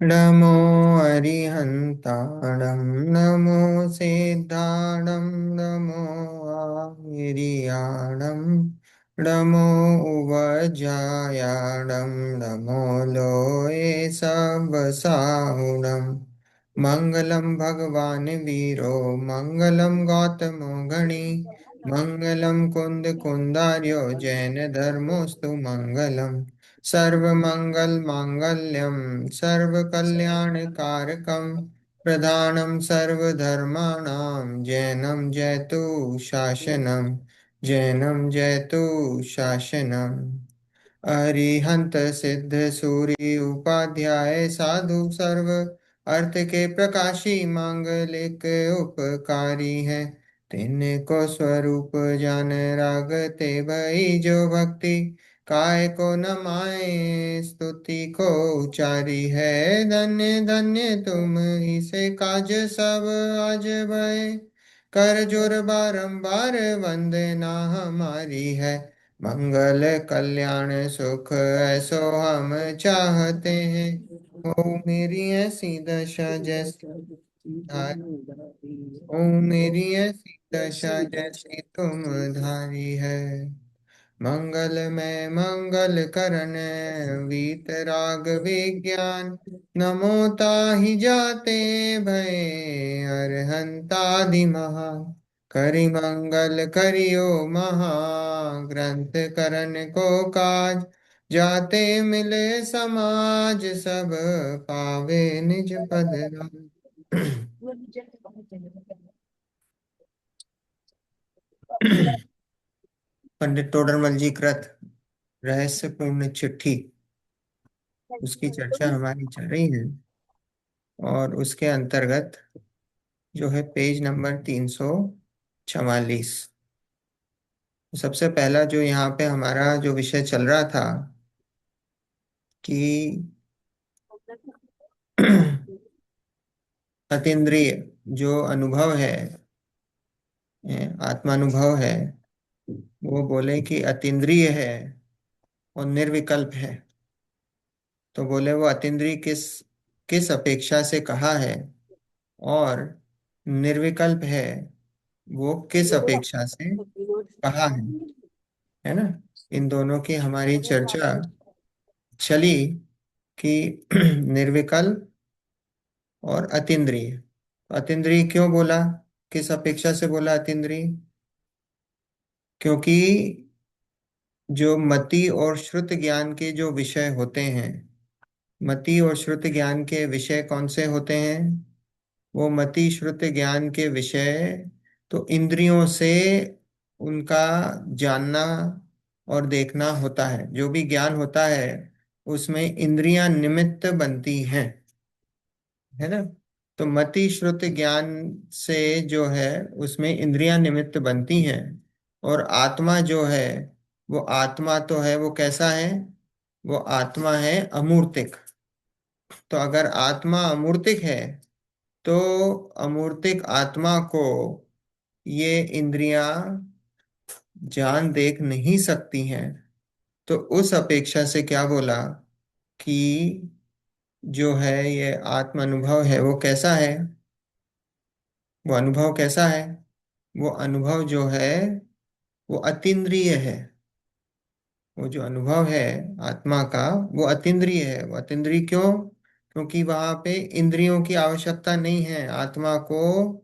नमो अरिहन्ताणं नमो सिद्धाणं नमो आयर्याणं नमो उवजायाणं नमो लोये सवसाहुणं मङ्गलं भगवान् वीरो मङ्गलं गौतमो गणी मङ्गलं कुन्दकुन्दार्यो जैनधर्मोऽस्तु मङ्गलम् सर्वमङ्गलमाङ्गल्यं सर्वकल्याणकारकं प्रधानं सर्वधर्माणां जैनं जयतु शासनम् अरिहंत सिद्ध सूरि उपाध्याय साधु सर्व अर्थ के प्रकाशी मांगलिक उपकारी है। तिनको स्वरूप जान रागते भई जो भक्ति काय को न माए स्तुति को उचारी है। धन्य धन्य तुम इसे काज सब आज भय कर जोर बारंबार वंदना हमारी है। मंगल कल्याण सुख ऐसो हम चाहते हैं। ओ मेरी ऐसी दशा जैसी धारी ओ मेरी ऐसी दशा जैसी तुम धारी है। मंगल में मंगल करन वीतराग विज्ञान नमो ताहि जाते भय अरहंतादि महा करि मंगल करियो महा ग्रंथ करन को काज जाते मिले समाज सब पावे निज पद राज। पंडित तोडरमल जी कृत रहस्यपूर्ण चिट्ठी, उसकी चर्चा हमारी चल रही है। और उसके अंतर्गत जो है पेज नंबर 344। सबसे पहला जो यहाँ पे हमारा जो विषय चल रहा था कि अतीन्द्रिय जो अनुभव है, आत्मानुभव है, वो बोले कि अतीन्द्रिय है और निर्विकल्प है। तो बोले वो अतीन्द्रिय किस किस अपेक्षा से कहा है और निर्विकल्प है वो किस अपेक्षा से कहा है ना। इन दोनों की हमारी चर्चा चली कि निर्विकल्प और अतीन्द्रिय। अतीन्द्रिय क्यों बोला, किस अपेक्षा से बोला अतीन्द्रिय? क्योंकि जो मति और श्रुत ज्ञान के जो विषय होते हैं, मति और श्रुत ज्ञान के विषय कौन से होते हैं? वो मति श्रुत ज्ञान के विषय तो इंद्रियों से उनका जानना और देखना होता है। जो भी ज्ञान होता है उसमें इंद्रियां निमित्त बनती हैं, है ना। तो मति श्रुत ज्ञान से जो है उसमें इंद्रियां निमित्त बनती हैं। और आत्मा जो है, वो आत्मा तो है, वो कैसा है? वो आत्मा है अमूर्तिक। तो अगर आत्मा अमूर्तिक है तो अमूर्तिक आत्मा को ये इंद्रियां जान देख नहीं सकती हैं। तो उस अपेक्षा से क्या बोला कि जो है ये आत्म अनुभव है वो कैसा है? वो अनुभव कैसा है? वो अनुभव जो है वो अतीन्द्रिय है। वो जो अनुभव है आत्मा का वो अतीन्द्रिय है। वो अतीन्द्रिय क्यों? क्योंकि वहां पे इंद्रियों की आवश्यकता नहीं है। आत्मा को,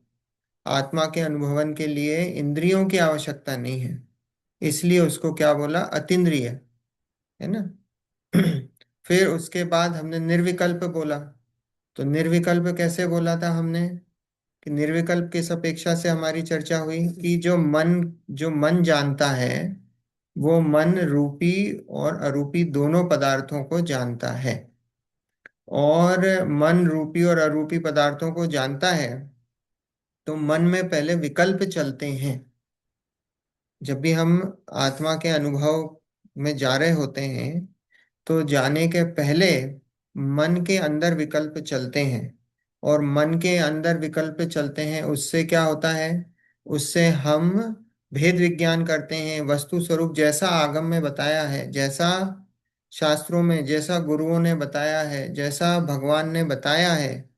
आत्मा के अनुभवन के लिए इंद्रियों की आवश्यकता नहीं है, इसलिए उसको क्या बोला? अतीन्द्रिय, है ना। फिर उसके बाद हमने निर्विकल्प बोला। तो निर्विकल्प कैसे बोला था हमने? कि निर्विकल्प किस अपेक्षा से हमारी चर्चा हुई कि जो मन जानता है वो मन रूपी और अरूपी दोनों पदार्थों को जानता है। और मन रूपी और अरूपी पदार्थों को जानता है तो मन में पहले विकल्प चलते हैं। जब भी हम आत्मा के अनुभव में जा रहे होते हैं तो जाने के पहले मन के अंदर विकल्प चलते हैं। और मन के अंदर विकल्प चलते हैं, उससे क्या होता है? उससे हम भेद विज्ञान करते हैं। वस्तु स्वरूप जैसा आगम में बताया है, जैसा शास्त्रों में जैसा गुरुओं ने बताया है, जैसा भगवान ने बताया है,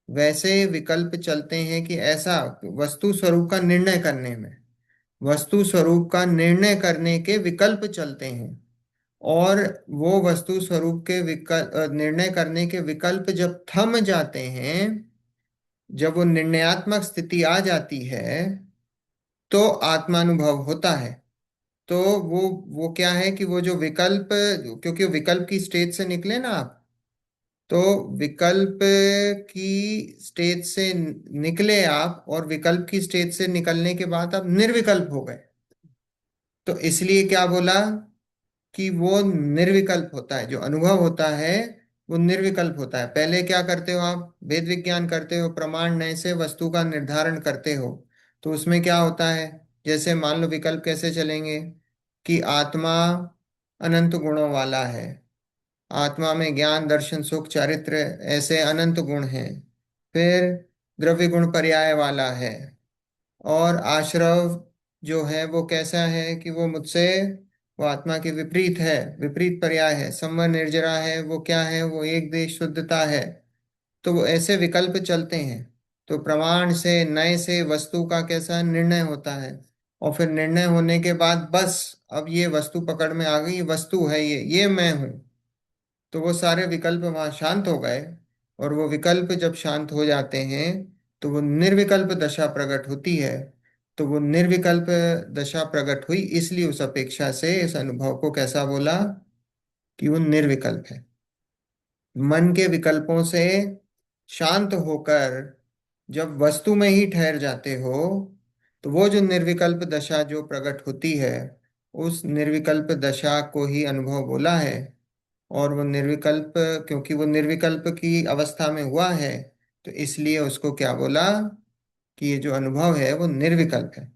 वैसे विकल्प चलते हैं कि ऐसा वस्तु स्वरूप का निर्णय करने में, वस्तु स्वरूप का निर्णय करने के विकल्प चलते हैं। और वो वस्तु स्वरूप के विकल्प, निर्णय करने के विकल्प जब थम जाते हैं, जब वो निर्णयात्मक स्थिति आ जाती है, तो आत्मानुभव होता है। तो वो क्या है कि वो जो विकल्प, क्योंकि विकल्प की स्टेज से निकले ना आप, तो विकल्प की स्टेज से निकले आप, और विकल्प की स्टेज से निकलने के बाद आप निर्विकल्प हो गए। तो इसलिए क्या बोला कि वो निर्विकल्प होता है, जो अनुभव होता है वो निर्विकल्प होता है। पहले क्या करते हो आप, वेद विज्ञान करते हो, प्रमाण नए से वस्तु का निर्धारण करते हो। तो उसमें क्या होता है, जैसे मान लो विकल्प कैसे चलेंगे कि आत्मा अनंत गुणों वाला है, आत्मा में ज्ञान दर्शन सुख चारित्र ऐसे अनंत गुण हैं। फिर द्रव्य गुण पर्याय वाला है, और आश्रव जो है वो कैसा है कि वो मुझसे, वो आत्मा के विपरीत है, विपरीत पर्याय है। समर निर्जरा है, वो क्या है, वो एक देश शुद्धता है। तो वो ऐसे विकल्प चलते हैं। तो प्रमाण से नए से वस्तु का कैसा निर्णय होता है, और फिर निर्णय होने के बाद बस अब ये वस्तु पकड़ में आ गई, ये वस्तु है, ये मैं हूं। तो वो सारे विकल्प वहां शांत हो गए। और वो विकल्प जब शांत हो जाते हैं, तो वो निर्विकल्प दशा प्रकट होती है। तो वो निर्विकल्प दशा प्रकट हुई, इसलिए उस अपेक्षा से इस अनुभव को कैसा बोला कि वो निर्विकल्प है। मन के विकल्पों से शांत होकर जब वस्तु में ही ठहर जाते हो, तो वो जो निर्विकल्प दशा जो प्रकट होती है, उस निर्विकल्प दशा को ही अनुभव बोला है। और वो निर्विकल्प, क्योंकि वो निर्विकल्प की अवस्था में हुआ है, तो इसलिए उसको क्या बोला कि ये जो अनुभव है वो निर्विकल्प है।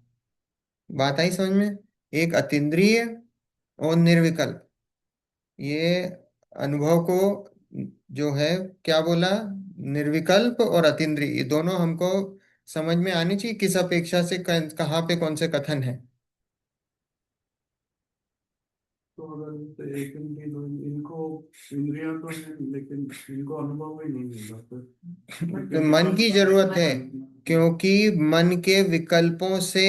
बात आई समझ में? एक अतीन्द्रिय और निर्विकल्प, ये अनुभव को जो है क्या बोला, निर्विकल्प और अतीन्द्रिय, ये दोनों हमको समझ में आनी चाहिए किस अपेक्षा से कहाँ पे कौन से कथन है। तो अगर एक इनकी इनको इंद्रियां तो है लेकिन इनको अनुभव ही नहीं मिल रहा, तो तो इनके मन पास की जरूरत है, क्योंकि मन के विकल्पों से,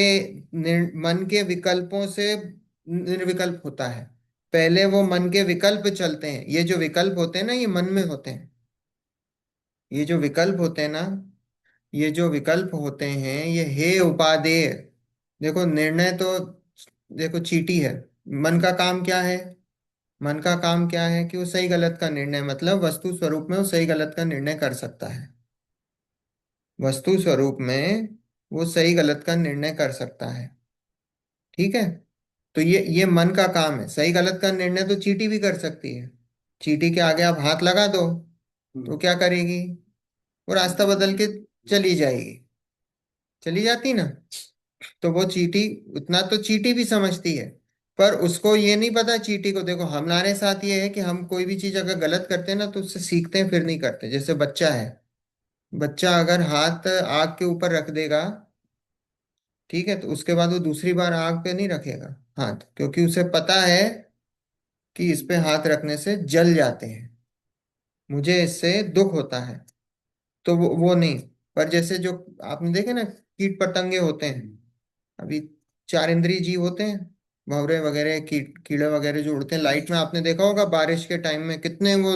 मन के विकल्पों से निर्विकल्प होता है। पहले वो मन के विकल्प चलते हैं, ये जो विकल्प होते हैं ना, ये मन में होते हैं। ये जो विकल्प होते हैं ना, ये जो विकल्प होते हैं, ये हे उपादेय। देखो निर्णय तो, देखो चीटी है। मन का काम क्या है, मन का काम क्या है कि वो सही गलत का निर्णय, मतलब वस्तु स्वरूप में वो सही गलत का निर्णय कर सकता है। वस्तु स्वरूप में वो सही गलत का निर्णय कर सकता है। ठीक है। तो ये मन का काम है। सही गलत का निर्णय तो चींटी भी कर सकती है। चींटी के आगे आप हाथ लगा दो, तो क्या करेगी, वो रास्ता बदल के चली जाएगी, चली जाती ना। तो वो चींटी, उतना तो चींटी भी समझती है। पर उसको ये नहीं पता, चींटी को, देखो हमारे साथ ये है कि हम कोई भी चीज अगर गलत करते हैं ना, तो उससे सीखते हैं, फिर नहीं करते। जैसे बच्चा है, बच्चा अगर हाथ आग के ऊपर रख देगा, ठीक है, तो उसके बाद वो दूसरी बार आग पे नहीं रखेगा हाथ, क्योंकि उसे पता है कि इस पे हाथ रखने से जल जाते हैं, मुझे इससे दुख होता है। तो वो नहीं। पर जैसे जो आपने देखे ना, कीट पतंगे होते हैं, अभी चार इंद्रिय जीव होते हैं, भंवरे वगैरह, कीड़े वगैरह जो उड़ते हैं लाइट में, आपने देखा होगा बारिश के टाइम में कितने वो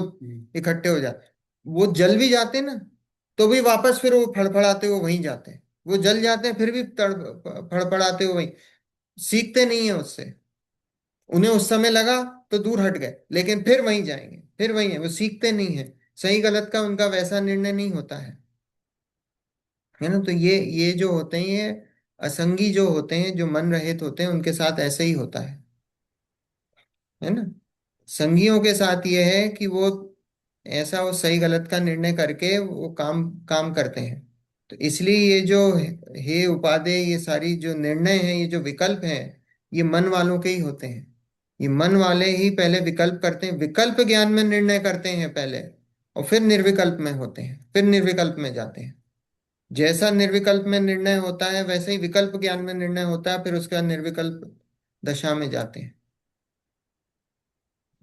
इकट्ठे हो जाते, वो जल भी जाते हैं ना, तो भी वापस फिर वो फड़फड़ाते हुए वहीं जाते हैं। वो जल जाते हैं फिर भी फड़फड़ाते हुए वहीं, सीखते नहीं है उससे। उन्हें उस समय लगा तो दूर हट गए, लेकिन फिर वहीं जाएंगे, फिर वहीं है, वो सीखते नहीं है। सही गलत का उनका वैसा निर्णय नहीं होता है ना। तो ये जो होते हैं, ये असंगी जो होते हैं, जो मन रहित होते हैं, उनके साथ ऐसे ही होता है ना। संगियों के साथ ये है कि वो ऐसा, वो सही गलत का निर्णय करके वो काम काम करते हैं। तो इसलिए ये जो हे उपादेय, ये सारी जो निर्णय हैं, ये जो विकल्प हैं, ये मन वालों के ही होते हैं। ये मन वाले ही पहले विकल्प करते हैं, विकल्प ज्ञान में निर्णय करते हैं पहले, और फिर निर्विकल्प में होते हैं, फिर निर्विकल्प में जाते हैं। जैसा निर्विकल्प में निर्णय होता है, वैसे ही विकल्प ज्ञान में निर्णय होता है, फिर उसके बाद निर्विकल्प दशा में जाते हैं।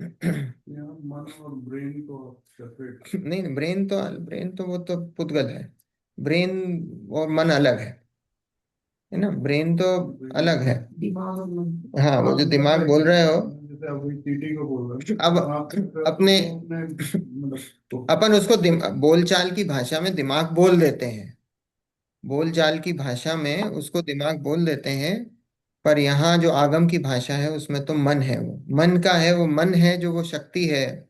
यहाँ मन और ब्रेन को सेपरेट। नहीं, ब्रेन तो वो तो पुद्गल है। ब्रेन और मन अलग है ना, ब्रेन तो ब्रेन अलग है। दिमाग और मन। हाँ, वो हाँ जो मतलब दिमाग बोल रहे हो, जैसे अभी चीटी को बोल रहे हैं, अब तो आप तो अपने अपने मतलब तो अपन उसको बोलचाल की भाषा में दिमाग बोल देते हैं, बोलचाल की भाषा में उसको दिमाग बोल देते हैं। पर यहाँ जो आगम की भाषा है उसमें तो मन है, वो मन का है, वो मन है जो वो शक्ति है,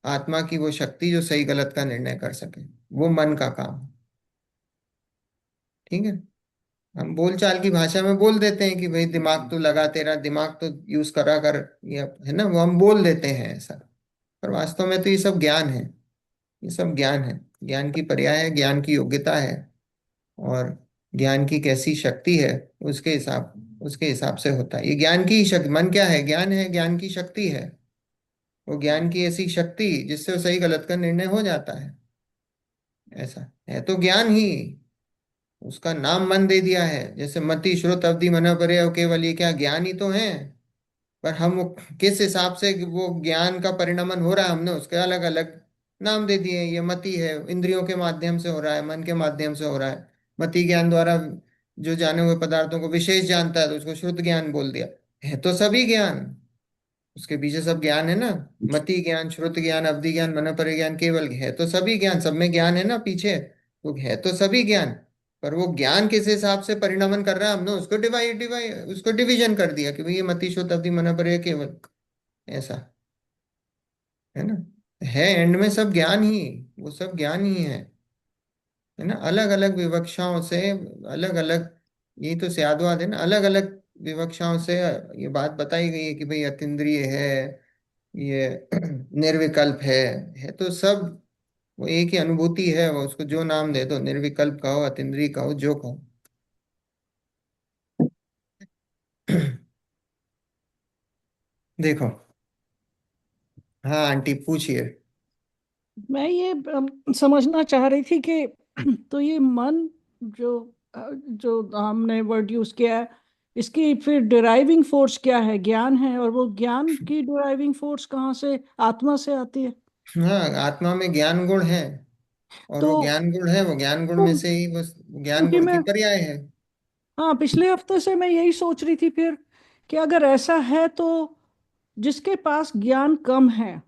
आत्मा की वो शक्ति जो सही गलत का निर्णय कर सके, वो मन का काम है। ठीक है। हम बोलचाल की भाषा में बोल देते हैं कि भाई दिमाग तो लगा, तेरा दिमाग तो यूज करा कर, ये है ना, वो हम बोल देते हैं ऐसा। पर वास्तव में तो ये सब ज्ञान है, ये सब ज्ञान है, ज्ञान की पर्याय है, ज्ञान की योग्यता है। और ज्ञान की कैसी शक्ति है, उसके हिसाब से होता है। ये ज्ञान की शक्ति, मन क्या है, ज्ञान है, ज्ञान की शक्ति है। वो ज्ञान की ऐसी शक्ति जिससे वो सही गलत का निर्णय हो जाता है। ऐसा है तो ज्ञान ही, उसका नाम मन दे दिया है। जैसे मति श्रुत अवधि मन परे और केवल, ये क्या ज्ञान ही तो है। पर हम वो किस हिसाब से वो ज्ञान का परिणमन हो रहा है, हमने उसके अलग अलग नाम दे दिए। ये मति है, इंद्रियों के माध्यम से हो रहा है, मन के माध्यम से हो रहा है। मति ज्ञान द्वारा जो जाने हुए पदार्थों को विशेष जानता है, तो उसको श्रुत ज्ञान बोल दिया। है तो सभी ज्ञान, उसके पीछे सब ज्ञान है ना। मति ज्ञान, श्रुत ज्ञान, अवधि ज्ञान, मनोपरि ज्ञान, केवल, है तो सभी ज्ञान, सब में ज्ञान है ना पीछे, तो है तो सभी ज्ञान। पर वो ज्ञान किस हिसाब से परिणमन कर रहा है, हमने उसको डिवाइड डिवाइड, उसको डिवीजन कर दिया कि भाई ये मति, श्रुत, अवधि, मनोपरि, केवल, ऐसा। है ना। है एंड में सब ज्ञान ही, वो सब ज्ञान ही है ना। अलग अलग विवक्षाओं से, अलग अलग, यही तो स्याद्वाद है ना, अलग अलग विवक्षाओं से ये बात बताई गई है कि भाई अतीन्द्रिय है, ये निर्विकल्प है तो सब वो एक ही अनुभूति है। वो उसको जो नाम दे दो, निर्विकल्प कहो, अतीन्द्रिय कहो, जो कहो। देखो, हाँ आंटी पूछिए। मैं ये समझना चाह रही थी कि तो ये मन जो जो हमने वर्ड यूज किया है, इसकी फिर डिराइविंग फोर्स क्या है? ज्ञान है, और वो ज्ञान की डिराइविंग फोर्स कहाँ से, आत्मा से आती है? हाँ, आत्मा में ज्ञान गुण है, और तो, वो ज्ञान गुण है, वो ज्ञान गुण तो में से ही बस ज्ञान क्योंकि गुण की मैं, पर्याय है। हाँ, पिछले हफ्ते से मैं यही सोच रही थी फिर कि अगर ऐसा है तो जिसके पास ज्ञान कम है,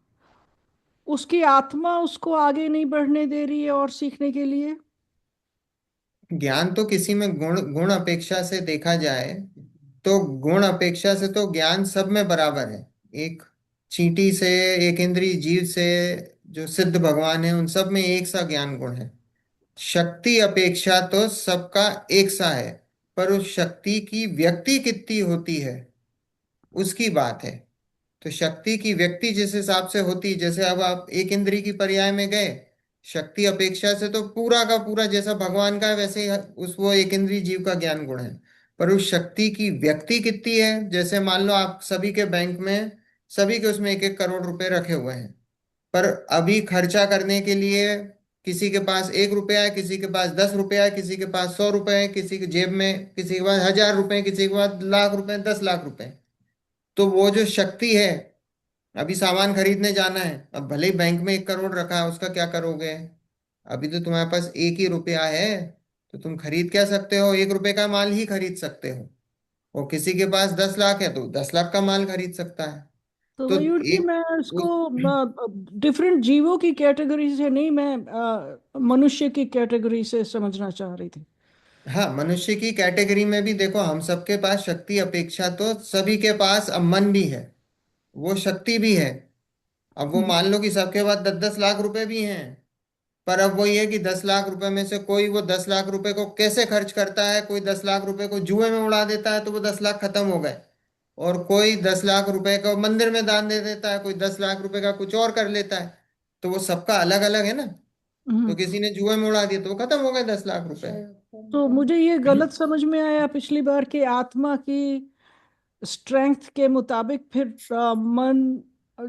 उसकी आत्मा उसको आगे नहीं बढ़ने दे रही है और सीखने के लिए। ज्ञान तो किसी में गुण, गुण अपेक्षा से देखा जाए तो गुण अपेक्षा से तो ज्ञान सब में बराबर है। एक चींटी से, एक इंद्रिय जीव से, जो सिद्ध भगवान है, उन सब में एक सा ज्ञान गुण है। शक्ति अपेक्षा तो सबका एक सा है। पर उस शक्ति की व्यक्ति कितनी होती है, उसकी बात है। तो शक्ति की व्यक्ति जिस हिसाब से होती, जैसे अब आप एक इंद्रिय की पर्याय में गए, शक्ति अपेक्षा से तो पूरा का पूरा जैसा भगवान का है, वैसे ही उस वो एक इंद्रिय जीव का ज्ञान गुण है। पर उस शक्ति की व्यक्ति कितनी है, जैसे मान लो आप सभी के बैंक में, सभी के उसमें 1-1 करोड़ रुपए रखे हुए हैं। पर अभी खर्चा करने के लिए किसी के पास 1 रुपया है, किसी के पास 10 रुपया है, किसी के पास 100 रुपए है, किसी के जेब में, किसी के पास 1000 रुपए, किसी के पास लाख रुपए, 10 लाख रुपए। तो वो जो शक्ति है, अभी सामान खरीदने जाना है, अब भले ही बैंक में 1 करोड़ रखा है, उसका क्या करोगे। अभी तो तुम्हारे पास एक ही रुपया है, तो तुम खरीद क्या सकते हो, 1 रुपए का माल ही खरीद सकते हो। और किसी के पास 10 लाख है तो 10 लाख का माल खरीद सकता है। तो तो मयूर जी, एक मैं इसको उस डिफरेंट जीवों की कैटेगरी से नहीं, मैं मनुष्य की कैटेगरी से समझना चाह रही थी। हाँ, मनुष्य की कैटेगरी में भी देखो, हम सबके पास शक्ति अपेक्षा तो सभी के पास अब मन भी है, वो शक्ति भी है। अब वो हम्म। मान लो कि सबके पास 10-10 लाख रुपए भी हैं। पर अब वही है कि 10 लाख रुपए में से कोई वो 10 लाख रुपए को कैसे खर्च करता है, कोई 10 लाख रुपए को जुए में उड़ा देता है तो वो 10 लाख खत्म हो गए। और कोई 10 लाख रुपए को मंदिर में दान दे देता है, कोई 10 लाख रुपए का कुछ और कर लेता है। तो वो सबका अलग अलग है ना। तो हम्म। किसी ने जुए में उड़ा दिया तो वो खत्म हो गए 10 लाख रुपए। तो मुझे ये गलत समझ में आया पिछली बार कि आत्मा की स्ट्रेंथ के मुताबिक फिर मन अ,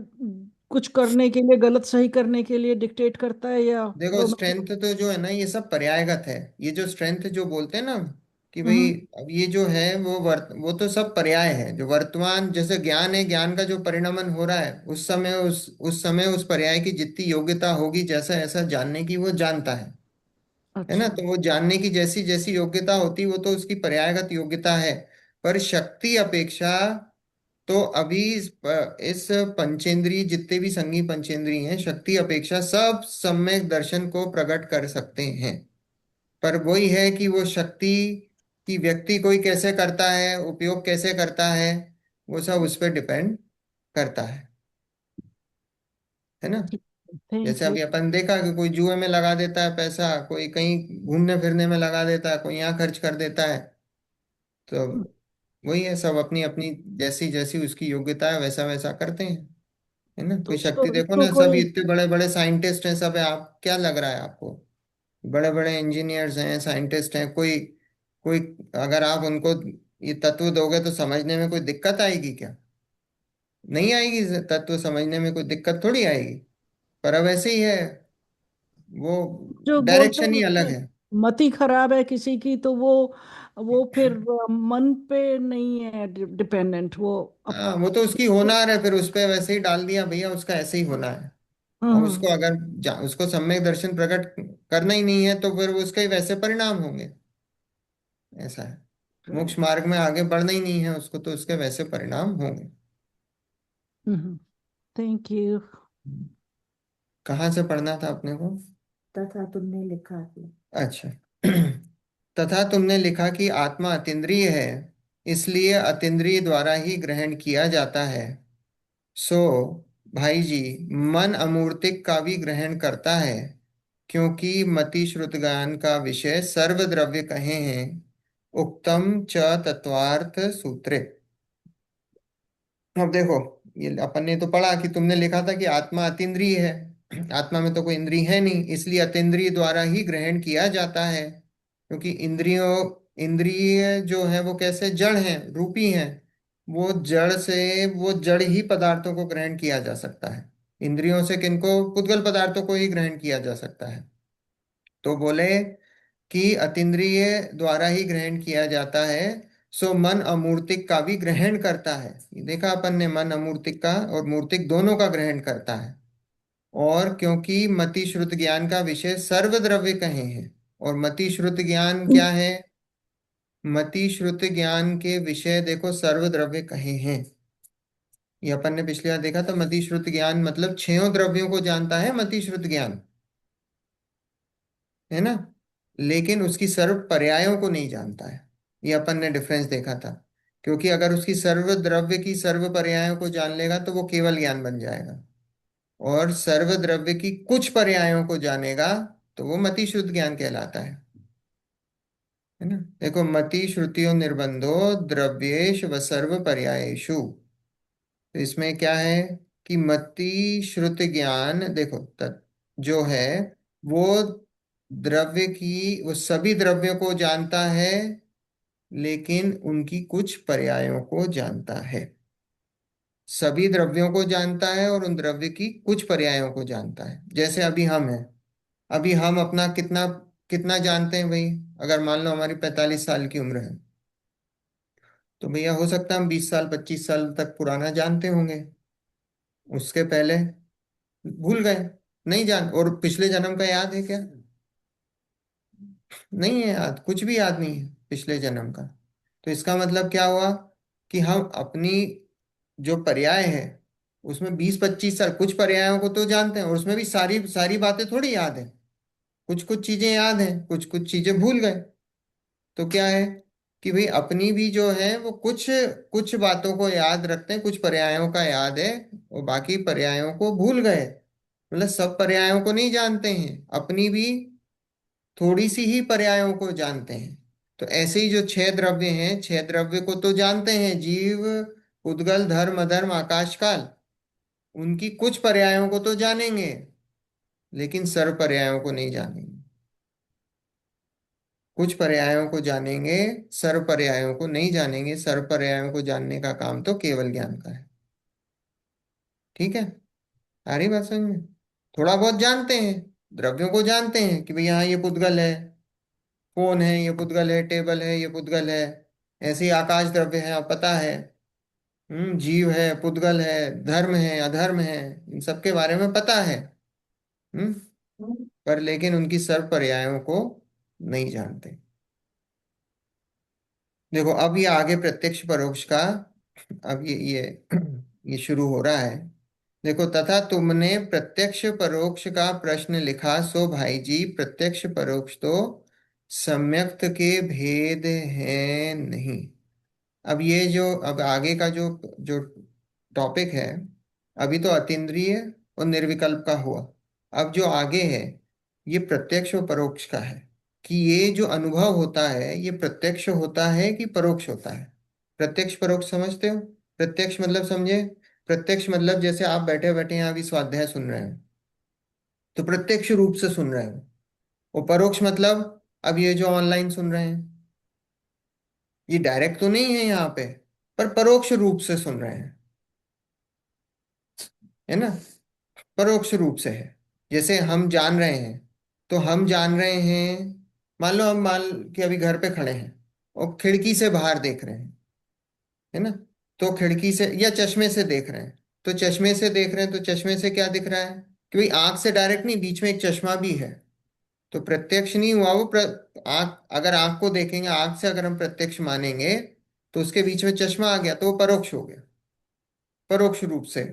कुछ करने के लिए, गलत सही करने के लिए डिक्टेट करता है, या देखो, वो स्ट्रेंथ तो जो है ना, ये सब पर्यायगत है। ये जो स्ट्रेंथ जो बोलते हैं ना, कि भाई हम्म। अब ये जो है वो तो सब पर्याय है। जो वर्तमान जैसे ज्ञान है, ज्ञान का जो परिणमन हो रहा है, उस समय उस पर्याय की जितनी योग्यता होगी, जैसा ऐसा जानने की वो जानता है ना। अच्छा। तो वो जानने की जैसी जैसी योग्यता होती, वो तो उसकी पर्यायगत योग्यता है। पर शक्ति अपेक्षा तो अभी इस पंचेंद्रिय, जितने भी संगी पंचेंद्रिय हैं, शक्ति अपेक्षा सब सम्यक दर्शन को प्रकट कर सकते हैं। पर वही है कि वो शक्ति की व्यक्ति कोई कैसे करता है, उपयोग कैसे करता है, वो सब उस पर डिपेंड करता है ना। जैसे थैंक यू। अभी अपन देखा कि कोई जुए में लगा देता है पैसा, कोई कहीं घूमने फिरने में लगा देता है, कोई यहाँ खर्च कर देता है। तो वही है, सब अपनी अपनी जैसी जैसी उसकी योग्यता है, वैसा वैसा करते हैं, है ना। कोई तो शक्ति देखो इसको ना, सभी कोई इतने बड़े बड़े साइंटिस्ट हैं सब है। आप क्या लग रहा है आपको, बड़े बड़े इंजीनियर्स हैं, साइंटिस्ट हैं, कोई कोई अगर आप उनको ये तत्व दोगे तो समझने में कोई दिक्कत आएगी क्या? नहीं आएगी। तत्व समझने में कोई दिक्कत थोड़ी आएगी। पर अब ऐसे ही है, वो जो बोलते डायरेक्शन ही हैं अलग कि है। मति खराब है किसी की, तो वो फिर मन पे नहीं है डिपेंडेंट, वो हाँ, अपना। वो तो उसकी होनार है, फिर उस पे वैसे ही डाल दिया भैया, उसका ऐसे ही होना है। और हम्म। उसको अगर उसको सम्यक दर्शन प्रकट करना ही नहीं है, तो फिर वो उसके वैसे परिणाम होंगे। ऐसा है, मोक्ष राइट। मार्ग में आगे बढ़ना ही नहीं है उसको, तो उसके वैसे परिणाम होंगे। हम्म। Thank you. कहाँ से पढ़ना था अपने को? तथा तुमने लिखा कि। अच्छा। तथा तुमने लिखा कि आत्मा अतीन्द्रिय है, इसलिए अतीन्द्रिय द्वारा ही ग्रहण किया जाता है। सो भाई जी, मन अमूर्तिक का भी ग्रहण करता है, क्योंकि मति श्रुतगान का विषय सर्वद्रव्य कहे हैं, उक्तम च तत्वार्थ सूत्रे। अब देखो, ये अपन ने तो पढ़ा कि तुमने लिखा था कि आत्मा अतीन्द्रिय है। आत्मा में तो कोई इंद्रिय है नहीं, इसलिए अतीन्द्रिय द्वारा ही ग्रहण किया जाता है। क्योंकि इंद्रिय जो है वो कैसे जड़ हैं, रूपी हैं। वो जड़ ही पदार्थों को ग्रहण किया जा सकता है। इंद्रियों से किनको, पुद्गल पदार्थों को ही ग्रहण किया जा सकता है। तो बोले कि अतीन्द्रिय द्वारा ही ग्रहण किया जाता है। सो मन अमूर्तिक का भी ग्रहण करता है। ये देखा अपन ने, मन अमूर्तिक का और मूर्तिक दोनों का ग्रहण करता है। और क्योंकि मति श्रुत ज्ञान का विषय सर्वद्रव्य कहे हैं। और मति श्रुत ज्ञान क्या है? मति श्रुत ज्ञान के विषय देखो सर्वद्रव्य कहे हैं। ये अपन ने पिछली बार देखा था, मति श्रुत ज्ञान मतलब छयों द्रव्यों को जानता है मति श्रुत ज्ञान, है ना। लेकिन उसकी सर्व पर्यायों को नहीं जानता है। ये अपन ने डिफरेंस देखा था। क्योंकि अगर उसकी सर्व द्रव्य की सर्व पर्यायों को जान लेगा तो वो केवल ज्ञान बन जाएगा। और सर्व द्रव्य की कुछ पर्यायों को जानेगा तो वो मति शुद्ध ज्ञान कहलाता है ना। देखो, मति श्रुतियों निर्बंधो द्रव्येश व सर्व पर्यायेषु। तो इसमें क्या है कि मति श्रुत ज्ञान देखो जो है वो वो सभी द्रव्यों को जानता है, लेकिन उनकी कुछ पर्यायों को जानता है। सभी द्रव्यों को जानता है और उन द्रव्य की कुछ पर्यायों को जानता है। जैसे अभी हम हैं, अभी हम अपना कितना कितना जानते हैं भाई। अगर मान लो हमारी 45 साल की उम्र है, तो भैया हो सकता है हम 20 साल 25 साल तक पुराना जानते होंगे। उसके पहले भूल गए, नहीं जान। और पिछले जन्म का याद है क्या? नहीं है याद, कुछ भी याद नहीं है पिछले जन्म का। तो इसका मतलब क्या हुआ कि हम अपनी जो पर्याय है उसमें 20 25 साल कुछ पर्यायों को तो जानते हैं, और उसमें भी सारी सारी बातें थोड़ी याद है। कुछ कुछ चीजें याद हैं, कुछ कुछ चीजें भूल गए। तो क्या है कि भाई अपनी भी जो है वो कुछ कुछ बातों को याद रखते हैं, कुछ पर्यायों का याद है, और बाकी पर्यायों को भूल गए। मतलब सब पर्यायों को नहीं जानते हैं, अपनी भी थोड़ी सी ही पर्यायों को जानते हैं। तो ऐसे ही जो छह द्रव्य हैं, छह द्रव्य को तो जानते हैं जीव, उद्गल, धर्म, अधर्म, आकाश, काल। उनकी कुछ पर्यायों को तो जानेंगे, लेकिन सर्व पर्यायों को नहीं जानेंगे। कुछ पर्यायों को जानेंगे, सर्व पर्यायों को नहीं जानेंगे। सर्व पर्यायों को जानने का काम तो केवल ज्ञान का है। ठीक है, आ रही बात समझ में? थोड़ा बहुत जानते हैं, द्रव्यों को जानते हैं कि भाई हाँ ये पुद्गल है, फोन है ये पुद्गल है, टेबल है ये पुद्गल है, ऐसे ही आकाश द्रव्य है, आप पता है। जीव है, पुद्गल है, धर्म है, अधर्म है, इन सब के बारे में पता है। हम्म पर लेकिन उनकी सर्व पर्यायों को नहीं जानते। देखो अब ये आगे प्रत्यक्ष परोक्ष का, अब ये शुरू हो रहा है। देखो, तथा तुमने प्रत्यक्ष परोक्ष का प्रश्न लिखा, सो भाई जी प्रत्यक्ष परोक्ष तो सम्यक्त के भेद हैं नहीं। अब ये जो अब आगे का जो जो टॉपिक है, अभी तो अतीन्द्रिय और निर्विकल्प का हुआ। अब जो आगे है ये प्रत्यक्ष और परोक्ष का है, कि ये जो अनुभव होता है ये प्रत्यक्ष होता है कि परोक्ष होता है। प्रत्यक्ष परोक्ष समझते हो? प्रत्यक्ष मतलब समझे? प्रत्यक्ष मतलब जैसे आप बैठे बैठे यहाँ अभी स्वाध्याय सुन रहे हो, तो प्रत्यक्ष रूप से सुन रहे हो। और परोक्ष मतलब अब ये जो ऑनलाइन सुन रहे हैं, ये डायरेक्ट तो नहीं है यहाँ पे, पर परोक्ष रूप से सुन रहे हैं, है ना? परोक्ष रूप से है। जैसे हम जान रहे हैं, तो हम जान रहे हैं, मान लो हम मान कि अभी घर पे खड़े हैं और खिड़की से बाहर देख रहे हैं, है ना? तो खिड़की से या चश्मे से देख रहे हैं, तो चश्मे से देख रहे हैं, तो चश्मे से क्या दिख रहा है कि भाई आंख से डायरेक्ट नहीं, बीच में एक चश्मा भी है। तो प्रत्यक्ष नहीं हुआ वो आंख, अगर आंख को देखेंगे, आंख से अगर हम प्रत्यक्ष मानेंगे, तो उसके बीच में चश्मा आ गया, तो वो परोक्ष हो गया, परोक्ष रूप से।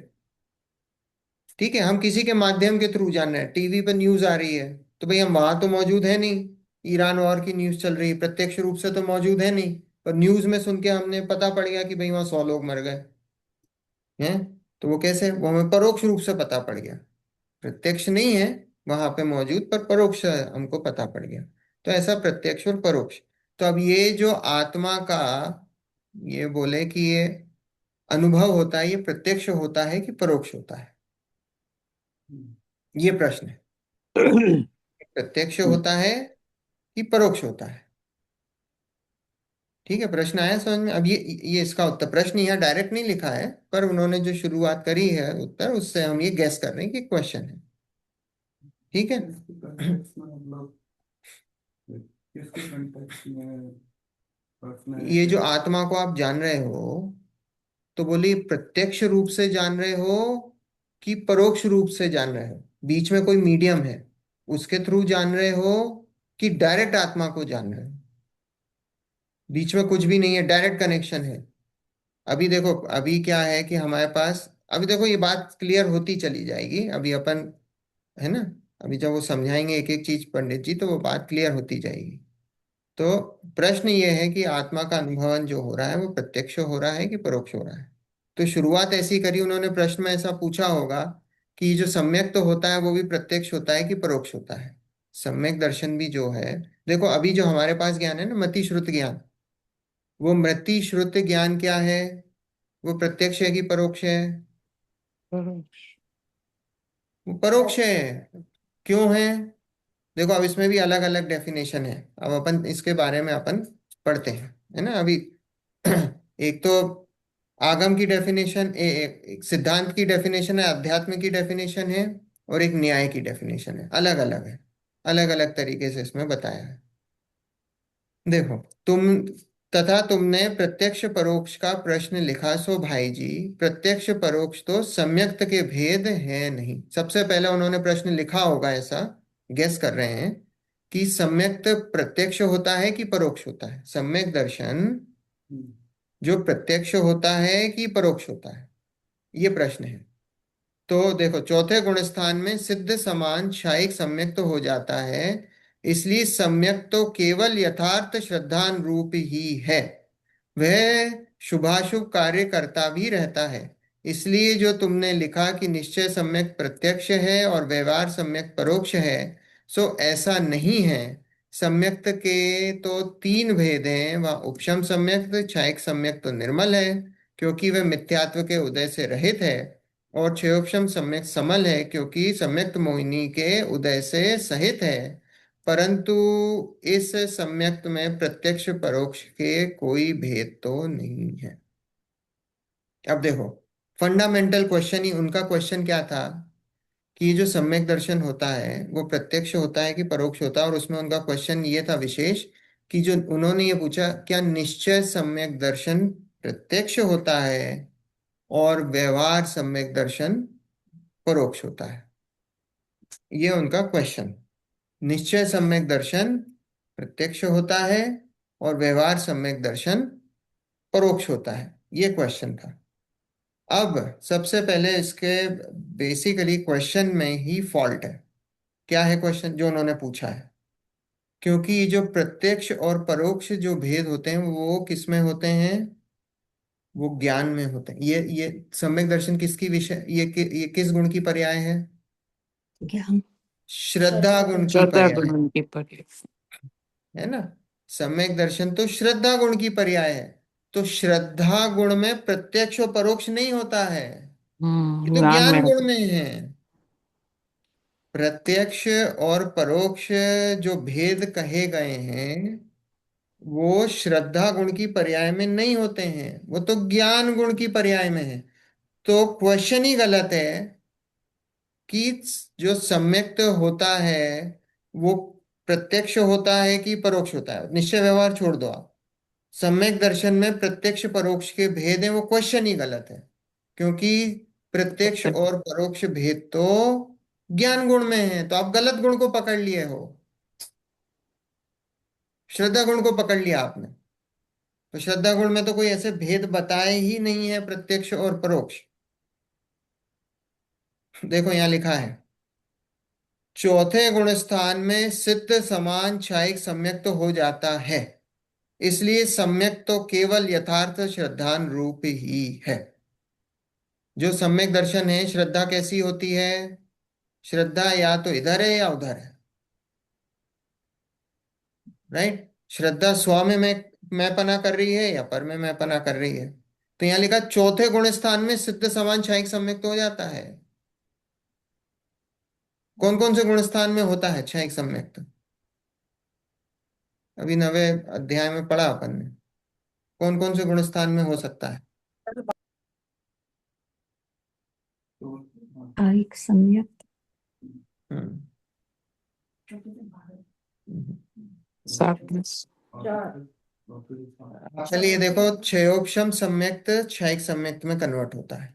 ठीक है, हम किसी के माध्यम के थ्रू जान रहे हैं, टीवी पर न्यूज आ रही है, तो भाई हम वहां तो मौजूद है नहीं, ईरान वॉर की न्यूज चल रही है, प्रत्यक्ष रूप से तो मौजूद है नहीं, पर न्यूज में सुन के हमने पता पड़ गया कि भाई वहां 100 लोग मर गए हैं। तो वो कैसे, वो हमें परोक्ष रूप से पता पड़ गया, प्रत्यक्ष नहीं है वहां पे मौजूद, पर परोक्ष हमको पता पड़ गया। तो ऐसा प्रत्यक्ष और परोक्ष। तो अब ये जो आत्मा का, ये बोले कि ये अनुभव होता है, ये प्रत्यक्ष होता है कि परोक्ष होता है, ये प्रश्न है। प्रत्यक्ष होता है कि परोक्ष होता है? ठीक है, प्रश्न आया समझ में? अब ये इसका उत्तर, प्रश्न यहाँ डायरेक्ट नहीं लिखा है, पर उन्होंने जो शुरुआत करी है उत्तर, उससे हम ये गैस कर रहे हैं कि क्वेश्चन है। ठीक है। इसके कंटेक्स्ट में मतलब किसके कंटेक्स्ट में प्रश्न है ये कि जो आत्मा को आप जान रहे हो, तो बोलिए प्रत्यक्ष रूप से जान रहे हो कि परोक्ष रूप से जान रहे हो? बीच में कोई मीडियम है, उसके थ्रू जान रहे हो कि डायरेक्ट आत्मा को जान रहे हो? बीच में कुछ भी नहीं है, डायरेक्ट कनेक्शन है। अभी देखो, अभी क्या है कि हमारे पास, अभी देखो ये बात क्लियर होती चली जाएगी अभी अपन, है ना? अभी जब वो समझाएंगे एक एक चीज पंडित जी, तो वो बात क्लियर होती जाएगी। तो प्रश्न ये है कि आत्मा का अनुभवन जो हो रहा है वो प्रत्यक्ष हो रहा है कि परोक्ष हो रहा है? तो शुरुआत ऐसी करी उन्होंने, प्रश्न में ऐसा पूछा होगा कि ये जो सम्यक तो होता है वो भी प्रत्यक्ष होता है कि परोक्ष होता है? सम्यक दर्शन भी जो है, देखो अभी जो हमारे पास ज्ञान है ना, मति श्रुत ज्ञान, वो मति श्रुत ज्ञान क्या है? वो प्रत्यक्ष है कि परोक्ष है? वो परोक्ष है। क्यों है? देखो अब इसमें भी अलग अलग डेफिनेशन है, अब अपन इसके बारे में अपन पढ़ते हैं, है ना? अभी एक तो आगम की डेफिनेशन, एक सिद्धांत की डेफिनेशन है, अध्यात्म की डेफिनेशन है, और एक न्याय की डेफिनेशन है, अलग अलग है, अलग अलग तरीके से इसमें बताया है। देखो, तुम तथा तुमने प्रत्यक्ष परोक्ष का प्रश्न लिखा, सो भाई जी प्रत्यक्ष परोक्ष तो सम्यक्त के भेद है नहीं। सबसे पहले उन्होंने प्रश्न लिखा होगा, ऐसा गेस कर रहे हैं कि सम्यक्त प्रत्यक्ष होता है कि परोक्ष होता है, सम्यक दर्शन जो प्रत्यक्ष होता है कि परोक्ष होता है, ये प्रश्न है। तो देखो, चौथे गुण स्थान में सिद्ध समान क्षायिक सम्यक तो हो जाता है, इसलिए सम्यक तो केवल यथार्थ श्रद्धानुरूप ही है, वह शुभाशुभ कार्य करता भी रहता है। इसलिए जो तुमने लिखा कि निश्चय सम्यक प्रत्यक्ष है और व्यवहार सम्यक परोक्ष है, सो ऐसा नहीं है। सम्यक्त के तो तीन भेद हैं, वह उपशम सम्यक्त, क्षयिक सम्यक्त तो निर्मल है क्योंकि वह मिथ्यात्व के उदय से रहित है, और क्षयोपशम सम्यक समल है क्योंकि सम्यक्त मोहिनी के उदय से सहित है। परंतु इस सम्यक्त में प्रत्यक्ष परोक्ष के कोई भेद तो नहीं है। अब देखो, फंडामेंटल क्वेश्चन ही उनका क्वेश्चन क्या था कि ये जो सम्यक दर्शन होता है वो प्रत्यक्ष होता है कि परोक्ष होता है, और उसमें उनका क्वेश्चन ये था विशेष कि जो उन्होंने ये पूछा, क्या निश्चय सम्यक दर्शन प्रत्यक्ष होता है और व्यवहार सम्यक दर्शन परोक्ष होता है? ये उनका क्वेश्चन। निश्चय सम्यक दर्शन प्रत्यक्ष होता है और व्यवहार सम्यक दर्शन परोक्ष होता है, ये क्वेश्चन था। अब सबसे पहले इसके बेसिकली क्वेश्चन में ही फॉल्ट है। क्या है क्वेश्चन जो उन्होंने पूछा है? क्योंकि ये जो प्रत्यक्ष और परोक्ष जो भेद होते हैं वो किस में होते हैं? वो ज्ञान में होते हैं। ये सम्यक दर्शन किसकी विषय, ये किस गुण की पर्याय है? ज्ञान। श्रद्धा गुण की श्रद्धा पर्याय गुण की पर्याय। है ना। सम्यक दर्शन तो श्रद्धा गुण की पर्याय है। तो श्रद्धा गुण में प्रत्यक्ष और परोक्ष नहीं होता है, ये तो ज्ञान में। ज्ञान गुण में है। प्रत्यक्ष और परोक्ष जो भेद कहे गए हैं वो श्रद्धा गुण की पर्याय में नहीं होते हैं, वो तो ज्ञान गुण की पर्याय में है। तो क्वेश्चन ही गलत है कि जो सम्यक्त होता है वो प्रत्यक्ष होता है कि परोक्ष होता है। निश्चय व्यवहार छोड़ दो आप, सम्यक दर्शन में प्रत्यक्ष परोक्ष के भेद हैं, वो क्वेश्चन ही गलत है। क्योंकि प्रत्यक्ष और परोक्ष भेद तो ज्ञान गुण में है, तो आप गलत गुण को पकड़ लिए हो, श्रद्धा गुण को पकड़ लिया आपने। तो श्रद्धा गुण में तो कोई ऐसे भेद बताए ही नहीं है प्रत्यक्ष और परोक्ष। देखो यहां लिखा है, चौथे गुण स्थान में सिद्ध समान क्षयिक सम्यक्त तो हो जाता है, इसलिए सम्यक तो केवल यथार्थ श्रद्धान रूप ही है। जो सम्यक दर्शन है, श्रद्धा कैसी होती है? श्रद्धा या तो इधर है या उधर है, राइट। श्रद्धा स्व में मैं पना कर रही है या पर में मैं पना कर रही है। तो यहां लिखा चौथे गुण स्थान में सिद्ध समान क्षयिक सम्यक्त हो जाता है। कौन कौन से गुण स्थान में होता है क्षयिक सम्यक्त? अभी नवे अध्याय में पढ़ा अपन ने, कौन कौन से गुण स्थान में हो सकता है? तो एक सम्यक। हम्म हम्म। सार्वस। आप पहले ये देखो, क्षयोक्षम सम्यक्त क्षयिक सम्यक्त में कन्वर्ट होता है।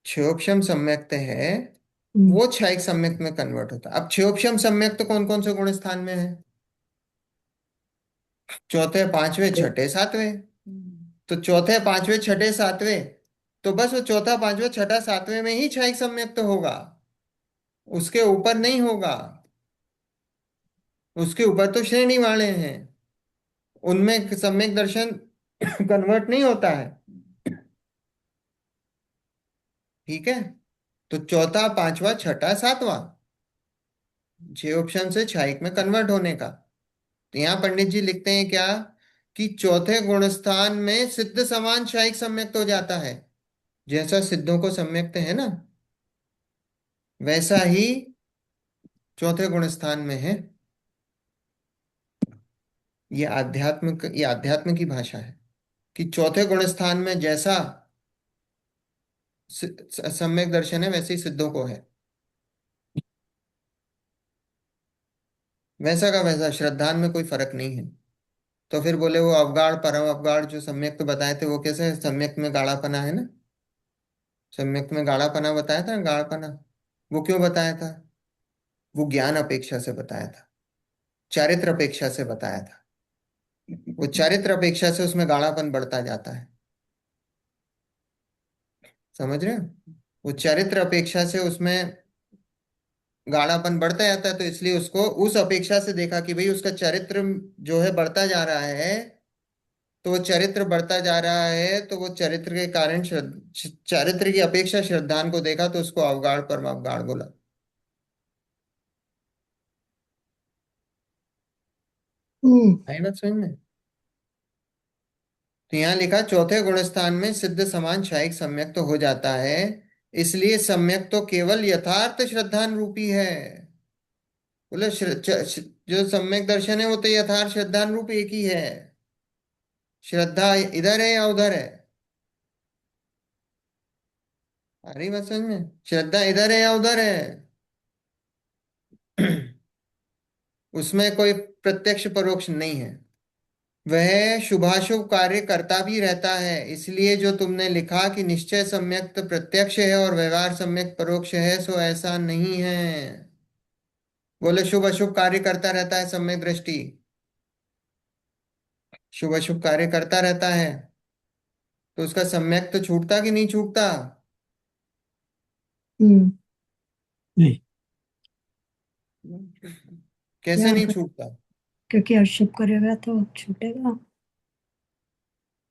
क्षयोक्षम सम्यक्त है वो क्षयिक सम्यक्त में कन्वर्ट होता है। अब क्षयोक्षम सम्यक्त कौन कौन से गुण स्थान में है? चौथे पांचवे छठे सातवें। तो चौथे पांचवे छठे सातवें, तो बस वो चौथा पांचवा छठा सातवें में ही क्षयिक सम्यक्त होगा, उसके ऊपर नहीं होगा। उसके ऊपर तो श्रेणी वाले हैं, उनमें सम्यक दर्शन कन्वर्ट नहीं होता है। ठीक है। तो चौथा पांचवा छठा सातवां, छह ऑप्शन से क्षयिक में कन्वर्ट होने का। तो यहाँ पंडित जी लिखते हैं क्या, कि चौथे गुण स्थान में सिद्ध समान क्षयिक सम्यक्त हो जाता है। जैसा सिद्धों को सम्यक्त है ना, वैसा ही चौथे गुण स्थान में है। ये आध्यात्म की भाषा है कि चौथे गुण स्थान में जैसा सम्यक दर्शन है वैसे ही सिद्धों को है। वैसा का वैसा श्रद्धान में कोई फर्क नहीं है। तो फिर बोले वो अवगाढ़ परम अवगाढ़ जो सम्यक तो बताए थे वो कैसे? सम्यक में गाढ़ापना है ना, सम्यक में गाढ़ापना बताया था ना, गाढ़ापना। वो क्यों बताया था? वो ज्ञान अपेक्षा से बताया था, चारित्र अपेक्षा से बताया था। वो चारित्र अपेक्षा से उसमें गाढ़ापन बढ़ता जाता है, समझ रहे हो? वो चारित्र अपेक्षा से उसमें गाढ़ापन बढ़ता जाता है, तो इसलिए उसको उस अपेक्षा से देखा कि भाई उसका चरित्र जो है बढ़ता जा रहा है। तो वो चरित्र बढ़ता जा रहा है, तो वो चरित्र के कारण चारित्र की अपेक्षा श्रद्धान को देखा, तो उसको अवगाढ़ परम अवगाढ़ बोला। आई बात समझ में? तो यहाँ लिखा चौथे गुण स्थान में सिद्ध समान क्षयिक सम्यक तो हो जाता है, इसलिए सम्यक तो केवल यथार्थ श्रद्धान रूपी है। बोले जो सम्यक दर्शन है वो तो यथार्थ श्रद्धान रूप एक ही है। श्रद्धा इधर है या उधर है? आ रही बात समझ में? श्रद्धा इधर है या उधर है? उसमें कोई प्रत्यक्ष परोक्ष नहीं है। वह शुभाशुभ कार्य करता भी रहता है, इसलिए जो तुमने लिखा कि निश्चय सम्यक प्रत्यक्ष है और व्यवहार सम्यक परोक्ष है, सो ऐसा नहीं है। बोले शुभ अशुभ कार्य करता रहता है सम्यक दृष्टि, शुभ अशुभ कार्य करता रहता है, तो उसका सम्यक तो छूटता कि नहीं छूटता? हम्म। नहीं। कैसे क्या नहीं छूटता? क्योंकि अशुभ करेगा तो छूटेगा,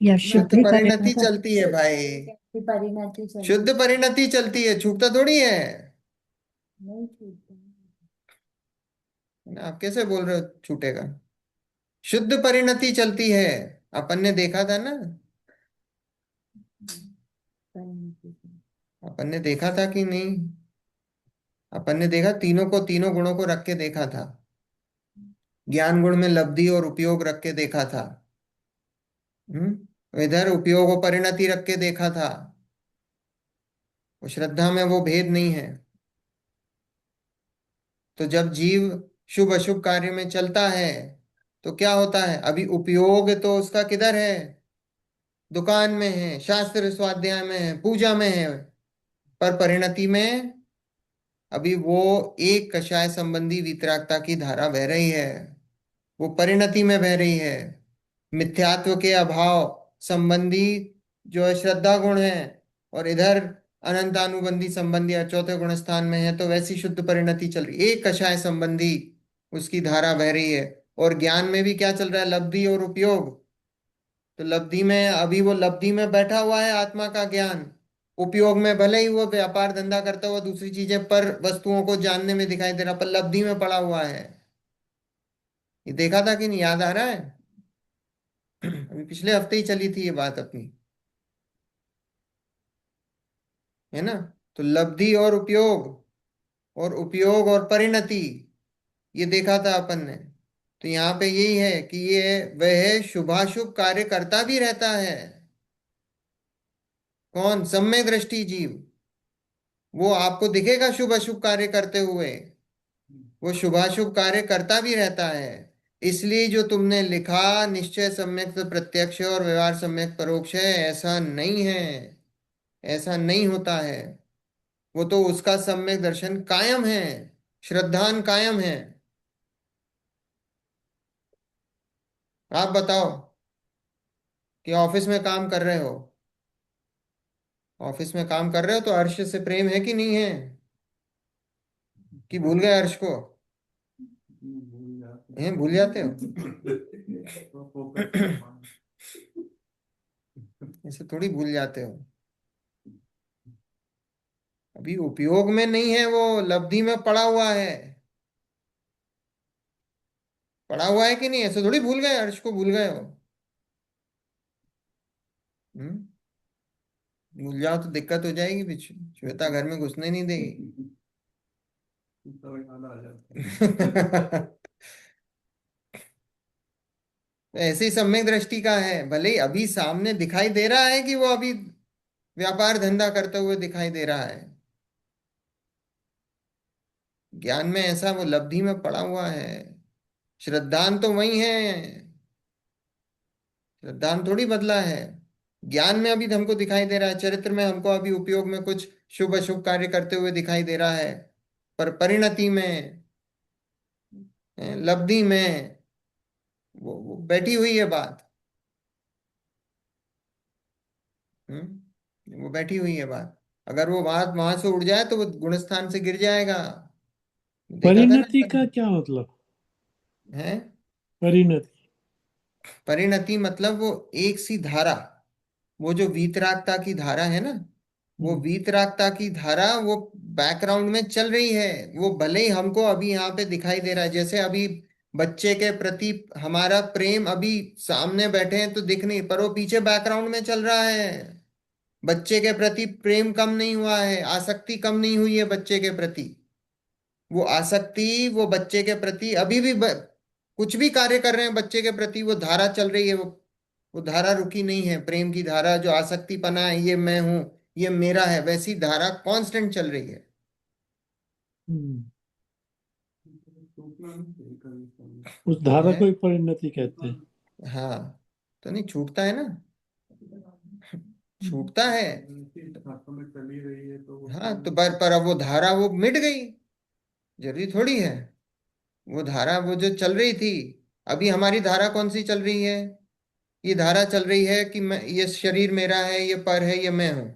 या हाँ, शुभ तो भी करेगा परिणति तो। चलती है भाई, की परिणति चलती शुद्ध परिणति चलती है, छूटता थोड़ी है। नहीं छूटता। आप कैसे बोल रहे हो छूटेगा? शुद्ध परिणति चलती है, अपन ने देखा था ना। परिणति चलती। अपन ने देखा था कि नहीं? अपन ने देखा, तीनों को, तीनों गुणों को रख के देखा था। ज्ञान गुण में लब्धि और उपयोग रख के देखा था। इधर उपयोग और परिणति रख के देखा था। वो श्रद्धा में वो भेद नहीं है। तो जब जीव शुभ अशुभ कार्य में चलता है तो क्या होता है? अभी उपयोग तो उसका किधर है? दुकान में है, शास्त्र स्वाध्याय में है, पूजा में है। पर परिणति में अभी वो एक कषाय संबंधी वितरागता की धारा बह रही है, वो परिणति में बह रही है। मिथ्यात्व के अभाव संबंधी जो है श्रद्धा गुण है, और इधर अनंतानुबंधी संबंधी और चौथे गुण स्थान में है, तो वैसी शुद्ध परिणति चल रही, एक कषाय संबंधी उसकी धारा बह रही है। और ज्ञान में भी क्या चल रहा है? लब्धि और उपयोग। तो लब्धि में अभी वो लब्धि में बैठा हुआ है आत्मा का ज्ञान, उपयोग में भले ही वो व्यापार धंधा करता हुआ दूसरी चीजें पर वस्तुओं को जानने में दिखाई दे रहा, पर लब्धि में पड़ा हुआ है। ये देखा था कि नहीं? याद आ रहा है? अभी पिछले हफ्ते ही चली थी ये बात अपनी, है ना? तो लब्धि और उपयोग, और उपयोग और परिणति, ये देखा था अपन ने। तो यहाँ पे यही है कि ये वह शुभाशुभ कार्य करता भी रहता है। कौन? सम्यक दृष्टि जीव। वो आपको दिखेगा शुभ अशुभ कार्य करते हुए, वो शुभाशुभ कार्य करता भी रहता है। इसलिए जो तुमने लिखा निश्चय सम्यक प्रत्यक्ष और व्यवहार सम्यक परोक्ष है, ऐसा नहीं है, ऐसा नहीं होता है। वो तो उसका सम्यक दर्शन कायम है, श्रद्धान कायम है। आप बताओ कि ऑफिस में काम कर रहे हो, ऑफिस में काम कर रहे हो तो अर्श से प्रेम है कि नहीं है? कि भूल गए अर्श को? भूल जाते हैं, भूल जाते हो? तो फोकस कर पाए। ऐसे थोड़ी भूल जाते हो। अभी उपयोग में नहीं है, वो लब्धि में पड़ा हुआ है। पड़ा हुआ है कि नहीं? ऐसे थोड़ी भूल गए, अर्श को भूल गए हो। हम्म भूल जाओ तो दिक्कत हो जाएगी, फिर श्वेता घर में घुसने नहीं देगी। तो याद आ जाता है। ऐसे ही सम्यक दृष्टि का है, भले ही अभी सामने दिखाई दे रहा है कि वो अभी व्यापार धंधा करते हुए दिखाई दे रहा है, ज्ञान में ऐसा वो लब्धि में पड़ा हुआ है। श्रद्धान तो वही है, श्रद्धान थोड़ी बदला है। ज्ञान में अभी हमको दिखाई दे रहा है, चरित्र में हमको अभी उपयोग में कुछ शुभ अशुभ कार्य करते हुए दिखाई दे रहा है, पर परिणति में, लब्धि में वो बैठी हुई है बात। वो बैठी हुई है बात। अगर वो वहां वहां से उड़ जाए तो वो गुणस्थान से गिर जाएगा। देखा था ना परिणति अपन का क्या मतलब? ने? है, परिणति। परिणति मतलब वो एक सी धारा, वो जो वीतरागता की धारा है ना, वो हम्म। वीतरागता की धारा वो बैकग्राउंड में चल रही है। वो भले ही हमको अभी यहाँ पे दिखाई दे रहा है, जैसे अभी बच्चे के प्रति हमारा प्रेम अभी सामने बैठे हैं तो दिख नहीं, पर वो पीछे बैकग्राउंड में चल रहा है। बच्चे के प्रति प्रेम कम नहीं हुआ है, आसक्ति कम नहीं हुई है बच्चे के प्रति। वो आसक्ति वो बच्चे के प्रति अभी भी कुछ भी कार्य कर रहे हैं बच्चे के प्रति, वो धारा चल रही है। वो धारा रुकी नहीं है, प्रेम की धारा, जो आसक्ति पना है, ये मैं हूं, ये मेरा है, वैसी धारा कांस्टेंट चल रही है। टूटना नहीं चाहिए कभी कभी। उस वो धारा है। को ही परिणति कहते हैं। हाँ, तो नहीं छूटता है ना, छूटता है। इसी धारा में चली रही है तो हाँ, तो उसमें पर अब वो धारा वो मिट गई, जरूरी थोड़ी है। वो धारा वो जो चल रही थी, अभी हमारी धारा कौन सी चल रही है? ये धारा चल रही है कि मैं, ये शरीर मेरा है, ये पर है, ये मैं हूं।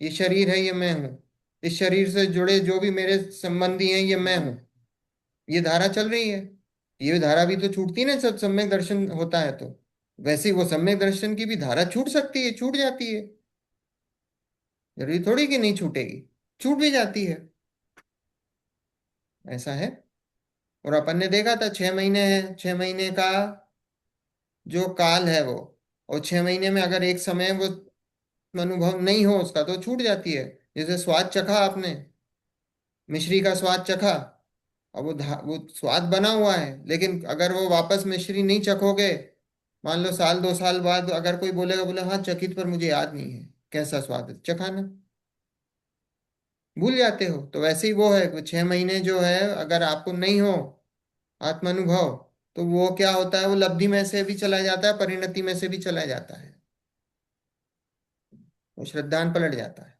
ये शरीर है, ये मैं हूं। इस शरीर से जुड़े जो भी मेरे संबंधी हैं, ये मैं हूं। ये धारा चल रही है। ये धारा भी तो छूटती ना, सब सम्यक दर्शन होता है तो। वैसे ही वो सम्यक दर्शन की भी धारा छूट सकती है, छूट जाती है। जरूरी थोड़ी कि नहीं छूटेगी, छूट भी जाती है। ऐसा है। और अपन ने देखा था 6 महीने है, 6 महीने का जो काल है वो, और 6 महीने में अगर एक समय वो अनुभव नहीं हो उसका तो छूट जाती है। जैसे स्वाद चखा आपने, मिश्री का स्वाद चखा, अब वो स्वाद बना हुआ है, लेकिन अगर वो वापस मिश्री नहीं चखोगे, मान लो साल 2 साल बाद अगर कोई बोलेगा, बोले हाँ चखित पर मुझे याद नहीं है कैसा स्वाद है, चखाना भूल जाते हो। तो वैसे ही वो है कि 6 महीने जो है अगर आपको नहीं हो आत्मानुभव, तो वो क्या होता है, वो लब्धि में से भी चला जाता है, परिणति में से भी चला जाता है, वो श्रद्धान पलट जाता है।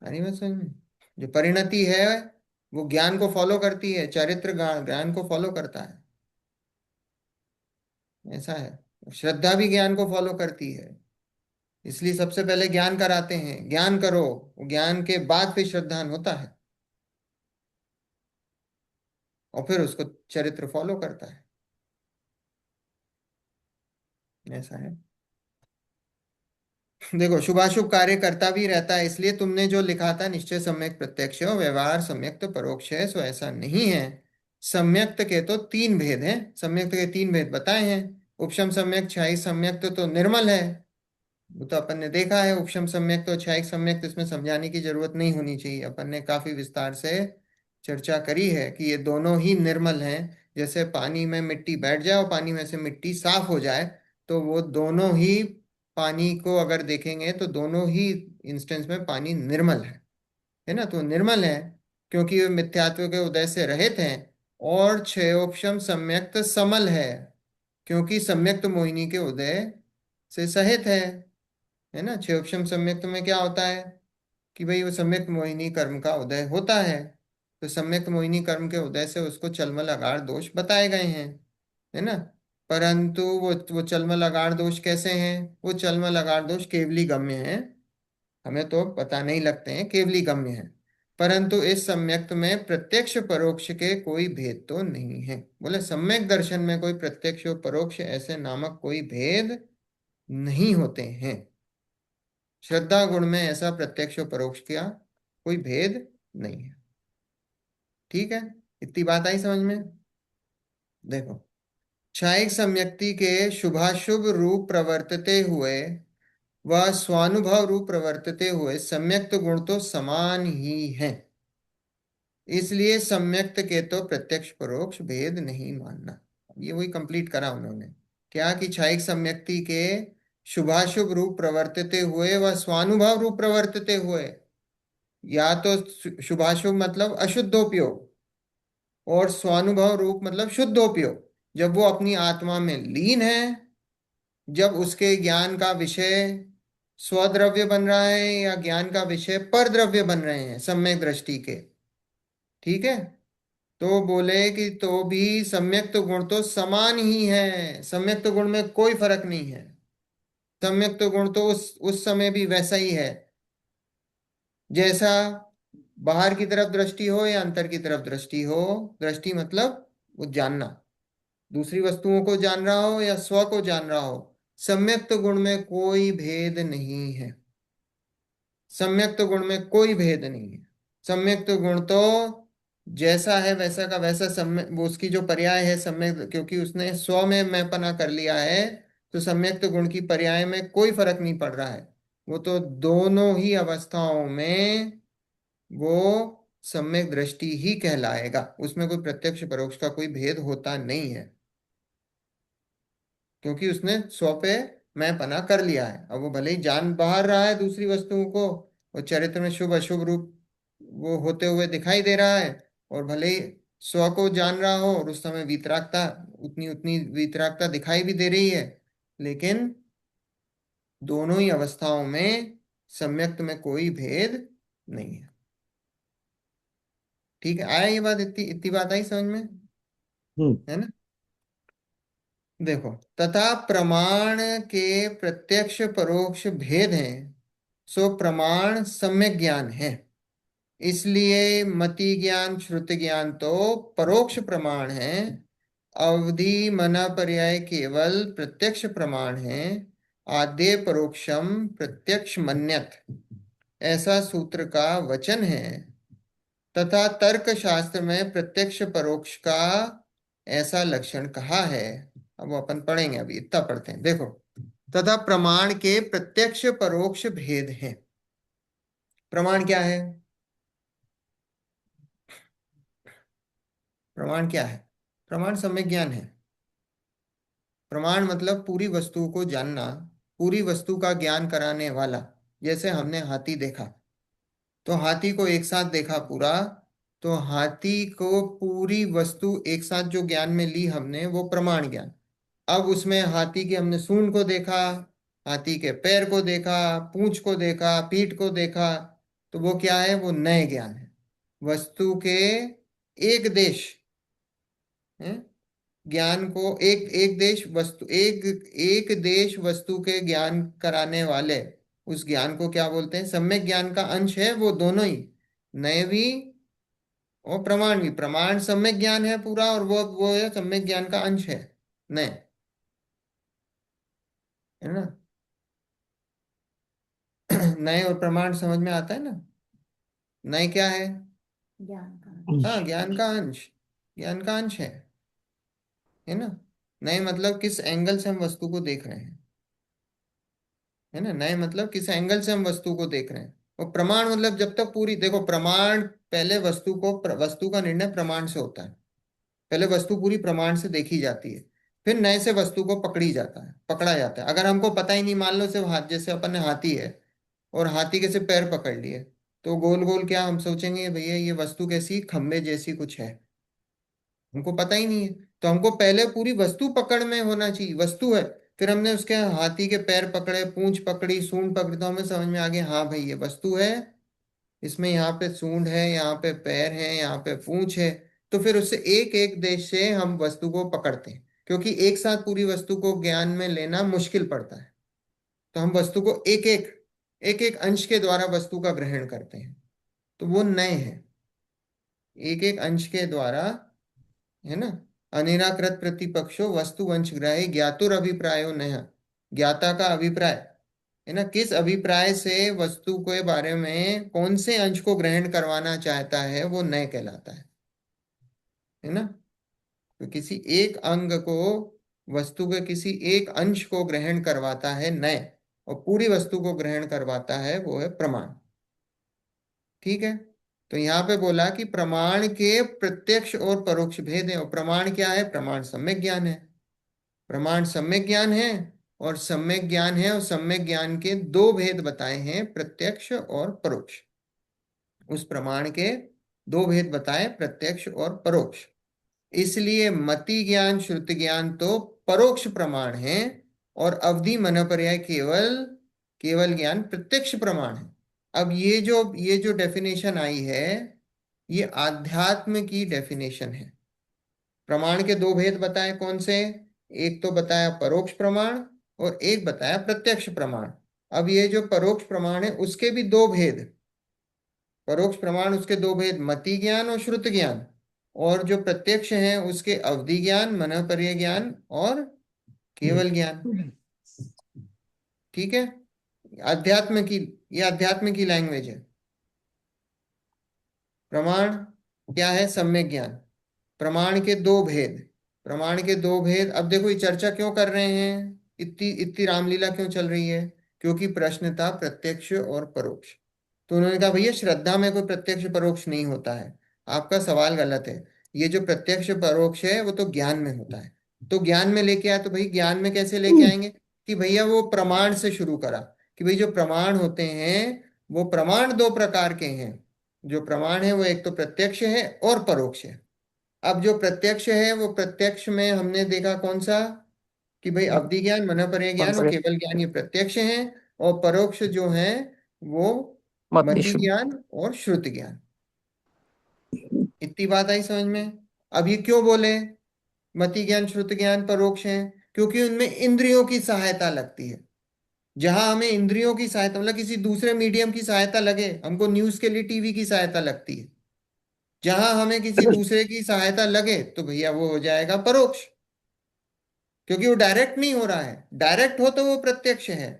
यानी मैं समझ में, जो परिणति है वो ज्ञान को फॉलो करती है, चरित्र ज्ञान को फॉलो करता है। ऐसा है, श्रद्धा भी ज्ञान को फॉलो करती है। इसलिए सबसे पहले ज्ञान कराते हैं, ज्ञान करो, ज्ञान के बाद फिर श्रद्धान होता है, और फिर उसको चरित्र फॉलो करता है। ऐसा है। देखो, शुभाशुभ कार्य करता भी रहता है, इसलिए तुमने जो लिखा था निश्चय सम्यक प्रत्यक्ष हो, व्यवहार सम्यक्त परोक्ष है, सो ऐसा नहीं है। सम्यक्त के तो 3 भेद हैं, सम्यक्त के 3 भेद बताए हैं। उपशम सम्यक, छाई सम्यक्त तो निर्मल है, वो तो अपन ने देखा है। उपशम सम्यक्त और छाई सम्यक्त, इसमें समझाने की जरूरत नहीं होनी चाहिए, अपन ने काफी विस्तार से चर्चा करी है कि ये दोनों ही निर्मल हैं। जैसे पानी में मिट्टी बैठ जाए और पानी में से मिट्टी साफ हो जाए, तो वो दोनों ही, पानी को अगर देखेंगे तो दोनों ही इंस्टेंस में पानी निर्मल है ना, तो निर्मल है क्योंकि वे मिथ्यात्व के उदय से रहित हैं। और क्षयोपशम सम्यक्त समल है, क्योंकि सम्यक्त मोहिनी के उदय से सहित है ना। क्षयोपशम सम्यक्त में क्या होता है कि भाई वो सम्यक्त मोहिनी कर्म का उदय होता है, तो सम्यक्त मोहिनी कर्म के उदय से उसको चलमल अगार दोष बताए गए हैं, है ना। परंतु वो चलमल अगार दोष कैसे हैं? वो चलमल अगार दोष केवली गम्य हैं, हमें तो पता नहीं लगते हैं, केवली गम्य हैं। परंतु इस सम्यक्त में प्रत्यक्ष परोक्ष के कोई भेद तो नहीं है। बोले सम्यक दर्शन में कोई प्रत्यक्ष और परोक्ष ऐसे नामक कोई भेद नहीं होते हैं। श्रद्धा गुण में ऐसा प्रत्यक्ष और परोक्ष का कोई भेद नहीं है। ठीक है, इतनी बात आई समझ में? देखो, क्षायिक सम्यक्ति के शुभाशुभ रूप प्रवर्तते हुए व स्वानुभव रूप प्रवर्तते हुए सम्यक्त गुण तो समान ही हैं, इसलिए सम्यक्त के तो प्रत्यक्ष परोक्ष भेद नहीं मानना। ये वही कंप्लीट करा उन्होंने, क्या कि क्षायिक सम्यक्ति के शुभाशुभ रूप प्रवर्तते हुए व स्वानुभव रूप प्रवर्तते हुए, या तो शुभाशुभ मतलब अशुद्धोपयोग, और स्वानुभव रूप मतलब शुद्धोपयोग। जब वो अपनी आत्मा में लीन है, जब उसके ज्ञान का विषय स्वद्रव्य बन रहा है या ज्ञान का विषय पर द्रव्य बन रहे हैं सम्यक दृष्टि के, ठीक है, तो बोले कि तो भी सम्यक्त गुण तो समान ही है, सम्यक्त गुण में कोई फर्क नहीं है। सम्यक्त गुण तो उस समय भी वैसा ही है, जैसा बाहर की तरफ दृष्टि हो या अंतर की तरफ दृष्टि हो। दृष्टि मतलब वो जानना, दूसरी वस्तुओं को जान रहा हो या स्व को जान रहा हो, सम्यक्त गुण में कोई भेद नहीं है। सम्यक्त गुण में कोई भेद नहीं है। सम्यक्त गुण तो जैसा है वैसा का वैसा, सम्य वो उसकी जो पर्याय है सम्यक, क्योंकि उसने स्व में मैंपना कर लिया है, तो सम्यक्त गुण की पर्याय में कोई फर्क नहीं पड़ रहा है। वो तो दोनों ही अवस्थाओं में वो सम्यक दृष्टि ही कहलाएगा, उसमें कोई प्रत्यक्ष परोक्ष का कोई भेद होता नहीं है, क्योंकि उसने स्व पे मैं पना कर लिया है। अब वो भले ही जान बाहर रहा है दूसरी वस्तुओं को, और चरित्र में शुभ अशुभ रूप वो होते हुए दिखाई दे रहा है, और भले ही स्व को जान रहा हो और उस समय वीतरागता, उतनी उतनी वीतरागता दिखाई भी दे रही है, लेकिन दोनों ही अवस्थाओं में सम्यक्त में कोई भेद नहीं है। ठीक है, आया ये बात? इतनी इतनी बात आई समझ में, है ना? देखो, तथा प्रमाण के प्रत्यक्ष परोक्ष भेद हैं, सो प्रमाण सम्यक ज्ञान है। इसलिए मति ज्ञान श्रुति ज्ञान तो परोक्ष प्रमाण है, अवधि मना पर्याय केवल प्रत्यक्ष प्रमाण है। आद्य परोक्षम प्रत्यक्ष मन्यत, ऐसा सूत्र का वचन है। तथा तर्क शास्त्र में प्रत्यक्ष परोक्ष का ऐसा लक्षण कहा है। अब वो अपन पढ़ेंगे, अभी इतना पढ़ते हैं। देखो, तथा प्रमाण के प्रत्यक्ष परोक्ष भेद हैं। प्रमाण क्या है? प्रमाण क्या है? प्रमाण सम्यक ज्ञान है। प्रमाण मतलब पूरी वस्तु को जानना, पूरी वस्तु का ज्ञान कराने वाला। जैसे हमने हाथी देखा, तो हाथी को एक साथ देखा पूरा, तो हाथी को पूरी वस्तु एक साथ जो ज्ञान में ली हमने, वो प्रमाण ज्ञान। अब उसमें हाथी के हमने सूंड को देखा, हाथी के पैर को देखा, पूंछ को देखा, पीठ को देखा, तो वो क्या है? वो नए ज्ञान है। वस्तु के एक देश है, ज्ञान को एक एक देश वस्तु, एक एक देश वस्तु के ज्ञान कराने वाले उस ज्ञान को क्या बोलते हैं? सम्यक ज्ञान का अंश है वो दोनों ही, नए भी और प्रमाण भी। प्रमाण सम्यक ज्ञान है पूरा, और वो है सम्यक ज्ञान का अंश है, नए, है ना? नए और प्रमाण समझ में आता है ना? नए क्या है? ज्ञान का। हाँ, ज्ञान का अंश, ज्ञान का अंश है ना? नए मतलब किस एंगल से हम वस्तु को देख रहे हैं, है ना? नए मतलब किस एंगल से हम वस्तु को देख रहे हैं। और प्रमाण मतलब जब तक पूरी, देखो प्रमाण पहले वस्तु का निर्णय प्रमाण से होता है। पहले वस्तु पूरी प्रमाण से देखी जाती है, फिर नए से वस्तु को पकड़ा जाता है। अगर हमको पता ही नहीं, मान लो सिर्फ हाथ, जैसे अपन ने हाथी है और हाथी के सिर्फ पैर पकड़ लिए, तो गोल गोल क्या हम सोचेंगे? भैया ये वस्तु कैसी, खंबे जैसी कुछ है, हमको पता ही नहीं है। तो हमको पहले पूरी वस्तु पकड़ में होना चाहिए, वस्तु है, फिर हमने उसके हाथी के पैर पकड़े, पूंछ पकड़ी, सूंड पकड़ी, तो हमें समझ में आ गया हाँ भाई ये वस्तु है, इसमें यहाँ पे सूंड है, यहाँ पे पैर है, यहाँ पे पूंछ है। तो फिर उससे एक एक देश से हम वस्तु को पकड़ते हैं, क्योंकि एक साथ पूरी वस्तु को ज्ञान में लेना मुश्किल पड़ता है। तो हम वस्तु को एक एक अंश के द्वारा वस्तु का ग्रहण करते हैं, तो वो नए हैं, एक एक अंश के द्वारा, है ना? अनिराकृत प्रतिपक्षो वस्तु वंश ग्राही ज्ञातुर अभिप्रायो नय, ज्ञाता का अभिप्राय, है ना? किस अभिप्राय से वस्तु के बारे में कौन से अंश को ग्रहण करवाना चाहता है, वो नय कहलाता है ना? तो किसी एक अंग को, वस्तु के किसी एक अंश को ग्रहण करवाता है नय, और पूरी वस्तु को ग्रहण करवाता है वो है प्रमाण। ठीक है, तो यहाँ पे बोला कि प्रमाण के प्रत्यक्ष और परोक्ष भेद है। और प्रमाण क्या है? प्रमाण सम्यक ज्ञान है। प्रमाण सम्यक ज्ञान है, और सम्यक ज्ञान है, और सम्यक ज्ञान के दो भेद बताए हैं, प्रत्यक्ष और परोक्ष। उस प्रमाण के दो भेद बताए, प्रत्यक्ष और परोक्ष। इसलिए मति ज्ञान श्रुति ज्ञान तो परोक्ष प्रमाण है, और अवधि मन पर्याय केवल केवल ज्ञान प्रत्यक्ष प्रमाण है। अब ये जो डेफिनेशन आई है, ये आध्यात्म की डेफिनेशन है। प्रमाण के दो भेद बताए, कौन से? एक तो बताया परोक्ष प्रमाण, और एक बताया प्रत्यक्ष प्रमाण। अब ये जो परोक्ष प्रमाण है उसके भी दो भेद, परोक्ष प्रमाण उसके दो भेद, मति ज्ञान और श्रुत ज्ञान। और जो प्रत्यक्ष है उसके अवधि ज्ञान, मनःपर्य ज्ञान और केवल ज्ञान। ठीक है, अध्यात्म की, ये अध्यात्म की लैंग्वेज है। प्रमाण क्या है? सम्यक ज्ञान। प्रमाण के दो भेद, प्रमाण के दो भेद। अब देखो ये चर्चा क्यों कर रहे हैं, इतनी इतनी रामलीला क्यों चल रही है? क्योंकि प्रश्न था प्रत्यक्ष और परोक्ष। तो उन्होंने कहा भैया श्रद्धा में कोई प्रत्यक्ष परोक्ष नहीं होता है, आपका सवाल गलत है। ये जो प्रत्यक्ष परोक्ष है वो तो ज्ञान में होता है। तो ज्ञान में लेके आए, तो भाई ज्ञान में कैसे लेके आएंगे? कि भैया वो प्रमाण से शुरू करा कि भाई जो प्रमाण होते हैं वो प्रमाण दो प्रकार के हैं। जो प्रमाण है वो एक तो प्रत्यक्ष है और परोक्ष है। अब जो प्रत्यक्ष है वो प्रत्यक्ष में हमने देखा कौन सा, कि भाई अवधि ज्ञान, मनोपर्य ज्ञान और केवल ज्ञान ये प्रत्यक्ष है। और परोक्ष जो है वो मति ज्ञान और श्रुति ज्ञान। इतनी बात आई समझ में? अब ये क्यों बोले मति ज्ञान श्रुति ज्ञान परोक्ष है? क्योंकि उनमें इंद्रियों की सहायता लगती है। जहां हमें इंद्रियों की सहायता मतलब किसी दूसरे मीडियम की सहायता लगे, हमको न्यूज के लिए टीवी की सहायता लगती है, जहां हमें किसी दूसरे की सहायता लगे तो भैया वो हो जाएगा परोक्ष, क्योंकि वो डायरेक्ट नहीं हो रहा है। डायरेक्ट हो तो वो प्रत्यक्ष है।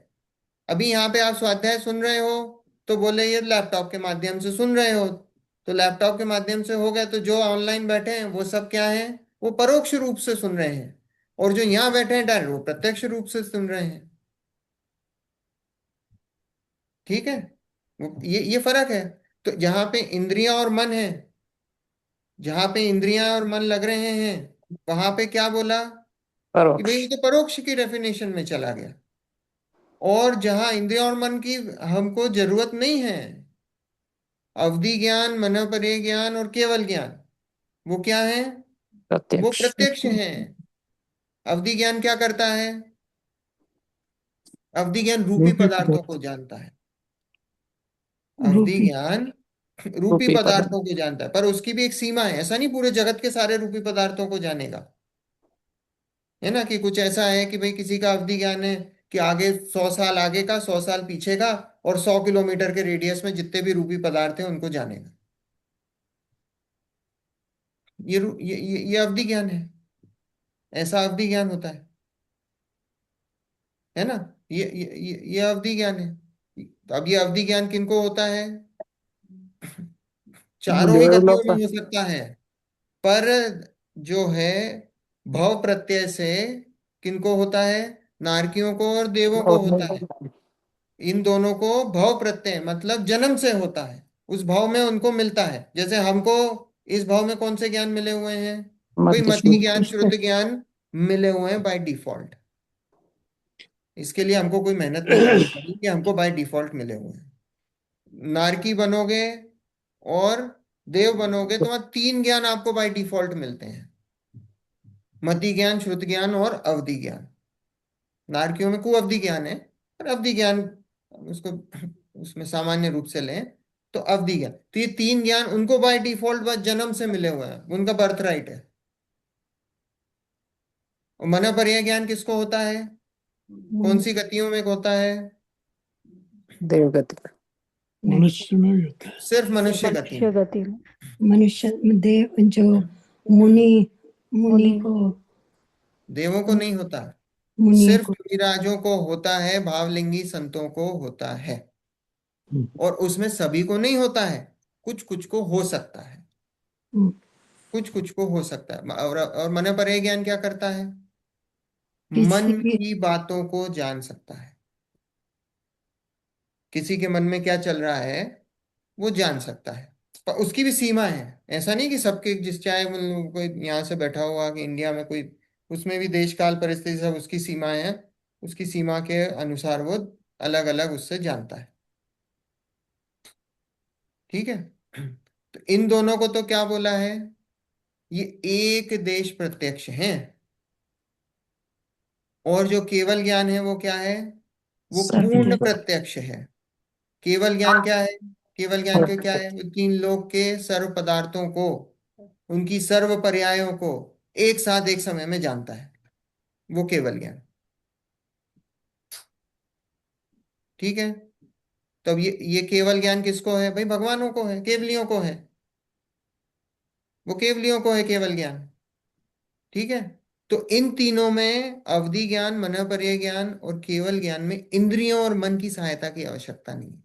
अभी यहाँ पे आप स्वाध्याय सुन रहे हो तो बोले ये लैपटॉप के माध्यम से सुन रहे हो, तो लैपटॉप के माध्यम से हो गया, तो जो ऑनलाइन बैठे हैं वो सब क्या है, वो परोक्ष रूप से सुन रहे हैं। और जो यहाँ बैठे हैं डायरेक्ट, वो प्रत्यक्ष रूप से सुन रहे हैं। ठीक है, ये फर्क है। तो जहां पे इंद्रियां और मन है, जहां पे इंद्रियां और मन लग रहे हैं, वहां पे क्या बोला कि भाई परोक्ष। ये तो परोक्ष की डेफिनेशन में चला गया। और जहां इंद्रिया और मन की हमको जरूरत नहीं है, अवधि ज्ञान, मनोपर्य ज्ञान और केवल ज्ञान, वो क्या है, वो प्रत्यक्ष। प्रत्यक्ष है। अवधि ज्ञान क्या करता है? अवधि ज्ञान रूपी रूपी पदार्थों को पदार्थ। जानता है। अवधि रूपी ज्ञान रूपी रूपी पदार्थ। पदार्थों को जानता है, पर उसकी भी एक सीमा है। ऐसा नहीं पूरे जगत के सारे रूपी पदार्थों को जानेगा, है ना। कि कुछ ऐसा है कि भाई किसी का अवधि ज्ञान है कि आगे 100 साल आगे का, 100 साल पीछे का, और 100 किलोमीटर के रेडियस में जितने भी रूपी पदार्थ हैं उनको जानेगा। ये अवधि ज्ञान है। ऐसा अवधि ज्ञान होता है ना। ये अवधि ज्ञान है। तो अब ये अवधि ज्ञान किनको होता है? चारों ही गतियों में डेवलपर। हो सकता है। पर जो है भव प्रत्यय से किनको होता है? नारकियों को और देवों को होता है। इन दोनों को भव प्रत्यय मतलब जन्म से होता है। उस भाव में उनको मिलता है। जैसे हमको इस भाव में कौन से ज्ञान मिले हुए हैं? भाई मध्य। मति ज्ञान श्रुति ज्ञान मिले हुए हैं बाय डिफॉल्ट। इसके लिए हमको कोई मेहनत नहीं करनी पड़ी, कि हमको बाय डिफॉल्ट मिले हुए हैं। नारकी बनोगे और देव बनोगे तो वहां 3 ज्ञान आपको बाय डिफॉल्ट मिलते हैं, मति ज्ञान, श्रुति ज्ञान और अवधि ज्ञान। नारकियों में कुअवधि ज्ञान है, पर अवधि ज्ञान उसको उसमें सामान्य रूप से लें तो अवधि ज्ञान। तो ये 3 ज्ञान उनको बाय डिफॉल्ट बस जन्म से मिले हुए हैं, उनका बर्थ राइट है। और मनोपर्य ज्ञान किसको होता है? कौन सी गतियों में होता है? देवगति। मनुष्य में भी होता है। सिर्फ मनुष्य गति मनुष्य में। गति में। मनुष्य देव जो मुनि मुनि को देवों को नहीं होता, मुनियों सिर्फ को मुनिराजों को होता है, भावलिंगी संतों को होता है। और उसमें सभी को नहीं होता है, कुछ कुछ को हो सकता है, हम्म, कुछ कुछ को हो सकता है। और मनोपर्य ज्ञान क्या करता है? किसी मन भी की बातों को जान सकता है। किसी के मन में क्या चल रहा है वो जान सकता है, पर उसकी भी सीमा है। ऐसा नहीं कि सबके, जिस चाहे मतलब कोई यहाँ से बैठा हुआ कि इंडिया में कोई, उसमें भी देश काल परिस्थिति सब उसकी सीमाएं हैं। उसकी सीमा के अनुसार वो अलग अलग उससे जानता है। ठीक है। तो इन दोनों को तो क्या बोला है? ये एक देश प्रत्यक्ष है। और जो केवल ज्ञान है वो क्या है? वो पूर्ण सर्वज्ञ। प्रत्यक्ष है। केवल ज्ञान क्या है? केवल ज्ञान के क्या है? वो 3 लोक के सर्व पदार्थों को, उनकी सर्व पर्यायों को एक साथ एक समय में जानता है, वो केवल ज्ञान। ठीक है। तब ये केवल ज्ञान किसको है? भाई भगवानों को है, केवलियों को है। वो केवलियों को है केवल ज्ञान। ठीक है। तो इन तीनों में अवधि ज्ञान, मनोपर्य ज्ञान और केवल ज्ञान में इंद्रियों और मन की सहायता की आवश्यकता नहीं है।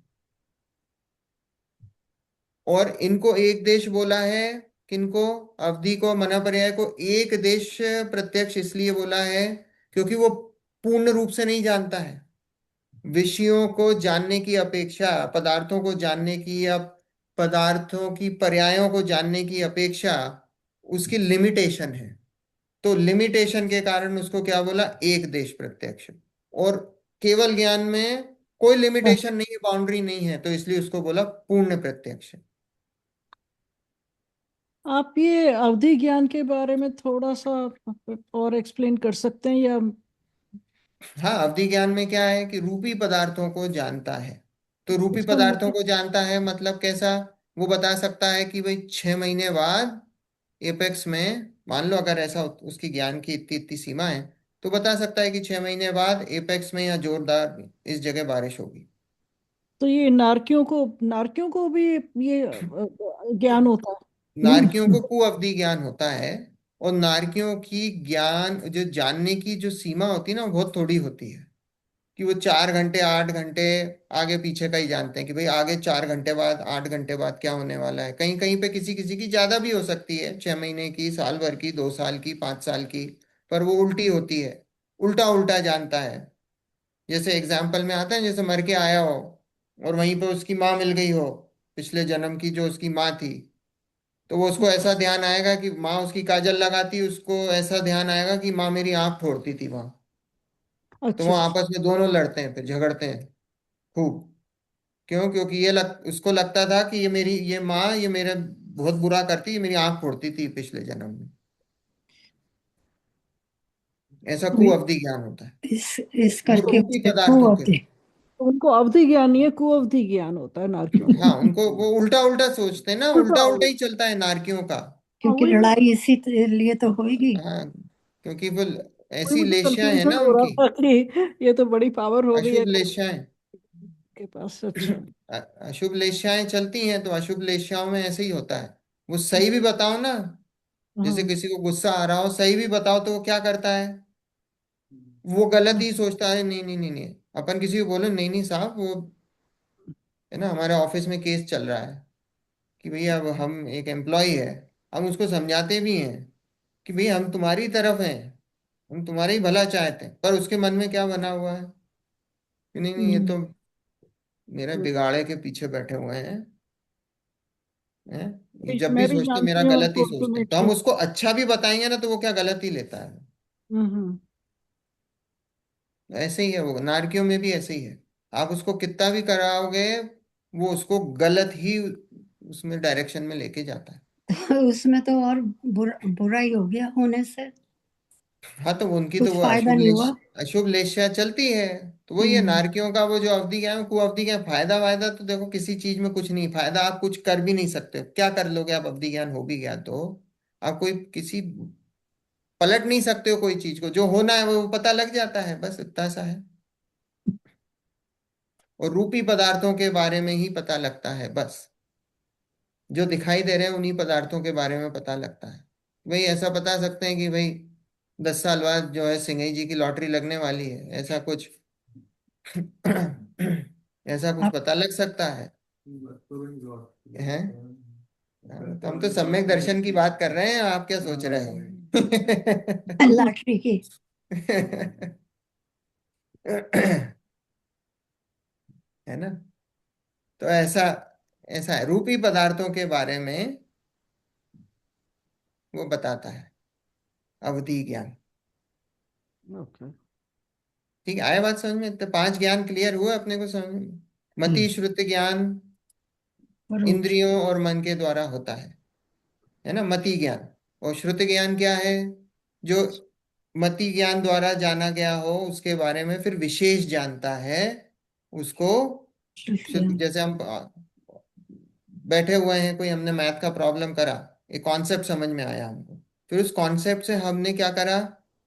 और इनको एक देश बोला है। किनको? अवधि को, मनोपर्य को एक देश प्रत्यक्ष इसलिए बोला है क्योंकि वो पूर्ण रूप से नहीं जानता है। विषयों को जानने की अपेक्षा, पदार्थों को जानने की या पदार्थों की पर्यायों को जानने की अपेक्षा उसकी लिमिटेशन है। तो लिमिटेशन के कारण उसको क्या बोला? एक देश प्रत्यक्ष। और केवल ज्ञान में कोई लिमिटेशन नहीं है, बाउंड्री नहीं है, तो इसलिए उसको बोला पूर्ण प्रत्यक्ष। आप ये अवधि ज्ञान के बारे में थोड़ा सा और एक्सप्लेन कर सकते हैं या? हाँ, अवधि ज्ञान में क्या है कि रूपी पदार्थों को जानता है। तो रूपी इसका पदार्थों मतलब? को जानता है मतलब कैसा? वो बता सकता है कि भाई 6 महीने बाद एपेक्स में, मान लो अगर ऐसा उसकी ज्ञान की इतनी इतनी सीमा है, तो बता सकता है कि 6 महीने बाद एपेक्स में या जोरदार इस जगह बारिश होगी। तो ये नारकियों को भी ये ज्ञान होता है? नारकियों को कुअवधि ज्ञान होता है। और नारकियों की ज्ञान जो जानने की जो सीमा होती है ना, वो बहुत थोड़ी होती है। कि वो 4 घंटे 8 घंटे आगे पीछे का ही जानते हैं कि भाई आगे 4 घंटे बाद 8 घंटे बाद क्या होने वाला है। कहीं कहीं पे किसी किसी की ज्यादा भी हो सकती है, 6 महीने की, साल भर की, 2 साल की, 5 साल की। पर वो उल्टी होती है, उल्टा उल्टा जानता है। जैसे एग्जाम्पल में आता है, जैसे मर के आया हो और वहीं पे उसकी माँ मिल गई हो, पिछले जन्म की जो उसकी माँ थी। तो वो उसको ऐसा ध्यान आएगा कि माँ उसकी काजल लगाती, उसको ऐसा ध्यान आएगा कि माँ मेरी आंख फोड़ती थी वहां। तो वो अच्छा अच्छा। आपस में दोनों लड़ते हैं, फिर झगड़ते हैं खूब। क्यों? क्योंकि उसको लगता था कि ये माँ ये मेरे बहुत बुरा करती, ये मेरी आंख फोड़ती थी पिछले जन्म में। ऐसा कुअवधि ज्ञान होता है। इस वो करके रूपी उसे पदार्थों के, कुवते। तो उनको अवधि ज्ञान नहीं है, कुअवधि ज्ञान होता है नारकियों को। हाँ, उनको वो उल्टा उल्टा सोचते हैं ना, उल्टा उल्टा उल्टा उल्टा। ही चलता है नारकियों का। हाँ, क्योंकि वही लड़ाई इसी लिए तो होगी। हाँ, क्योंकि वो वही ऐसी मुझे लेशियां हैं कंफ्यूजन ना हो रहा उनकी, था कि ये तो बड़ी पावर हो गई है अशुभ लेशियां। के पास। अच्छा। अशुभ लेशियाएं चलती हैं, तो अशुभ लेशियाओं में ऐसे ही होता है। वो सही भी बताओ ना, जैसे हाँ। किसी को गुस्सा आ रहा हो, सही भी बताओ तो वो क्या करता है? वो गलत ही सोचता है। नहीं नहीं नहीं नहीं, अपन किसी को बोलो नहीं नहीं साहब, वो है ना, हमारे ऑफिस में केस चल रहा है कि भैया अब हम एक एम्प्लॉय है, हम उसको समझाते भी हैं कि भैया हम तुम्हारी तरफ हैं, हम तुम्हारा ही भला चाहते हैं, पर उसके मन में क्या बना हुआ है कि नहीं नहीं, ये हम्म। तो मेरे बिगाड़े के पीछे बैठे हुए हैं, हैं? ये जब भी मैं भी सोचते मेरा जानती हूँ गलत ही उनको सोचते हैं। तो हम अल्टीमेटली। उसको अच्छा भी बताएंगे ना, तो वो क्या गलत ही लेता है। हम्म। ऐसे ही है, वो नारकियों में भी ऐसे ही है। आप उसको कितना भी कराओगे, वो उसको गलत ही उसमें डायरेक्शन में लेके जाता है। उसमें तो और बुरा ही हो गया होने से। हाँ, तो उनकी तो कुछ वो फायदा नहीं हुआ। अशुभ लेशा चलती है। तो वही है हम्म। नारकियों का, वो जो अवधि ज्ञान कुअवधि ज्ञान। फायदा वायदा तो देखो किसी चीज में कुछ नहीं, फायदा आप कुछ कर भी नहीं सकते। क्या कर लोगे आप? अवधि ज्ञान हो भी गया तो आप कोई किसी पलट नहीं सकते हो कोई चीज को। जो होना है वो पता लग जाता है, बस इतना सा है। और रूपी पदार्थों के बारे में ही पता लगता है बस। जो दिखाई दे रहे हैं उन्हीं पदार्थों के बारे में पता लगता है। भाई ऐसा बता सकते हैं कि भाई 10 साल बाद जो है सिंघई जी की लॉटरी लगने वाली है, ऐसा कुछ ऐसा कुछ आप पता लग सकता है? हाँ, तो हम तो सम्यक दर्शन की बात कर रहे हैं, आप क्या सोच रहे हो? लॉटरी की। है ना? तो ऐसा ऐसा है, रूपी पदार्थों के बारे में वो बताता है अवधि ज्ञान। ओके। ठीक है, आया बात समझ में? तो 5 ज्ञान क्लियर हुए अपने को समझ में। मति श्रुति ज्ञान परोक्ष। इंद्रियों और मन के द्वारा होता है ना, मति ज्ञान। और श्रुति ज्ञान क्या है? जो मति ज्ञान द्वारा जाना गया हो उसके बारे में फिर विशेष जानता है उसको। जैसे हम बैठे हुए हैं, कोई हमने मैथ का प्रॉब्लम करा, एक कॉन्सेप्ट समझ में आया हमको, फिर उस कॉन्सेप्ट से हमने क्या करा,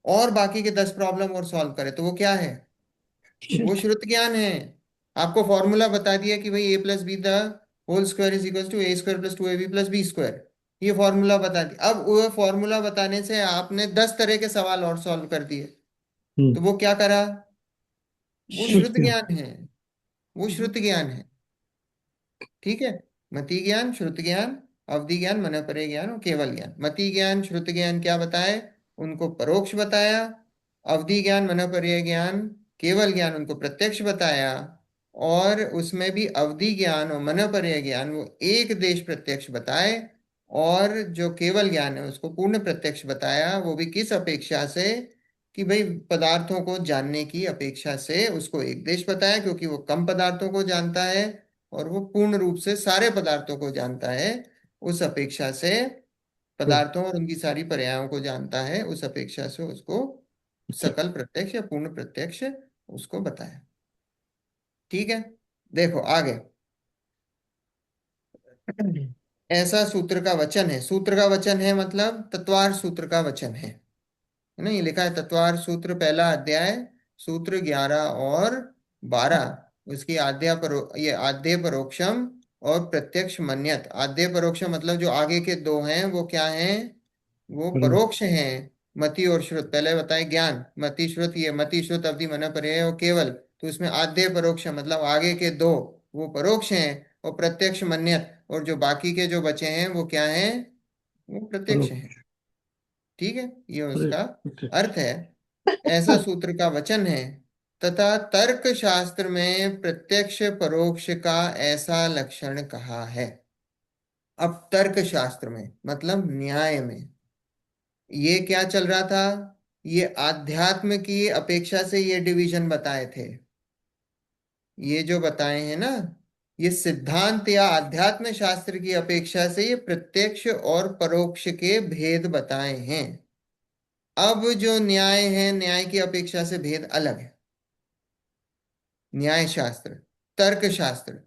और बाकी के 10 प्रॉब्लम और सॉल्व करे, तो वो क्या है? वो श्रुति। श्रुत ज्ञान है। आपको फॉर्मूला बता दिया कि भाई a+b the whole square is equal to a² + 2ab + b²। ये फॉर्मूला बता दिया। अब वो फॉर्मूला बताने से आपने 10 तरह के सवाल और सॉल्व कर दिए, तो वो क्या करा? वो श्रुत श्रुति। ज्ञान है। वो श्रुत ज्ञान है। ठीक है। मति ज्ञान, श्रुत ज्ञान, अवधि ज्ञान, मनःपरे ज्ञान और केवल ज्ञान। मति ज्ञान श्रुत ज्ञान क्या बताए? उनको परोक्ष बताया। अवधि ज्ञान, मनःपरे ज्ञान, केवल ज्ञान उनको प्रत्यक्ष बताया। और उसमें भी अवधि ज्ञान और मनःपरे ज्ञान वो एक देश प्रत्यक्ष बताए। और जो केवल ज्ञान है उसको पूर्ण प्रत्यक्ष बताया, वो भी किस अपेक्षा से? कि भाई पदार्थों को जानने की अपेक्षा से उसको एक देश पता है, क्योंकि वो कम पदार्थों को जानता है और वो पूर्ण रूप से सारे पदार्थों को जानता है। उस अपेक्षा से पदार्थों और उनकी सारी पर्यायों को जानता है, उस अपेक्षा से उसको सकल प्रत्यक्ष या पूर्ण प्रत्यक्ष उसको बताया। ठीक है, देखो आगे। ऐसा सूत्र का वचन है, सूत्र का वचन है मतलब तत्वार सूत्र का वचन है ना। ये लिखा है तत्वार सूत्र पहला अध्याय, सूत्र 11 और 12। उसकी ये आद्य परोक्षम और प्रत्यक्ष मन्यत। आद्य परोक्षम मतलब जो आगे के दो हैं वो क्या हैं, वो परोक्ष हैं। मति और श्रुत पहले बताए, ज्ञान मति श्रुत, ये मति श्रुत अवधि मन पर्याय और केवल, तो इसमें आद्य परोक्ष मतलब आगे के दो वो परोक्ष हैं, और प्रत्यक्ष मन्यत और जो बाकी के जो बचे हैं वो क्या हैं, वो प्रत्यक्ष हैं। ठीक है, ये उसका अर्थ है। ऐसा सूत्र का वचन है तथा तर्क शास्त्र में प्रत्यक्ष परोक्ष का ऐसा लक्षण कहा है। अब तर्क शास्त्र में मतलब न्याय में ये क्या चल रहा था, ये आध्यात्म की अपेक्षा से ये डिवीजन बताए थे। ये जो बताए हैं ना, ये सिद्धांत या आध्यात्म शास्त्र की अपेक्षा से ये प्रत्यक्ष और परोक्ष के भेद बताए हैं। अब जो न्याय है, न्याय की अपेक्षा से भेद अलग है। न्याय शास्त्र, तर्क शास्त्र,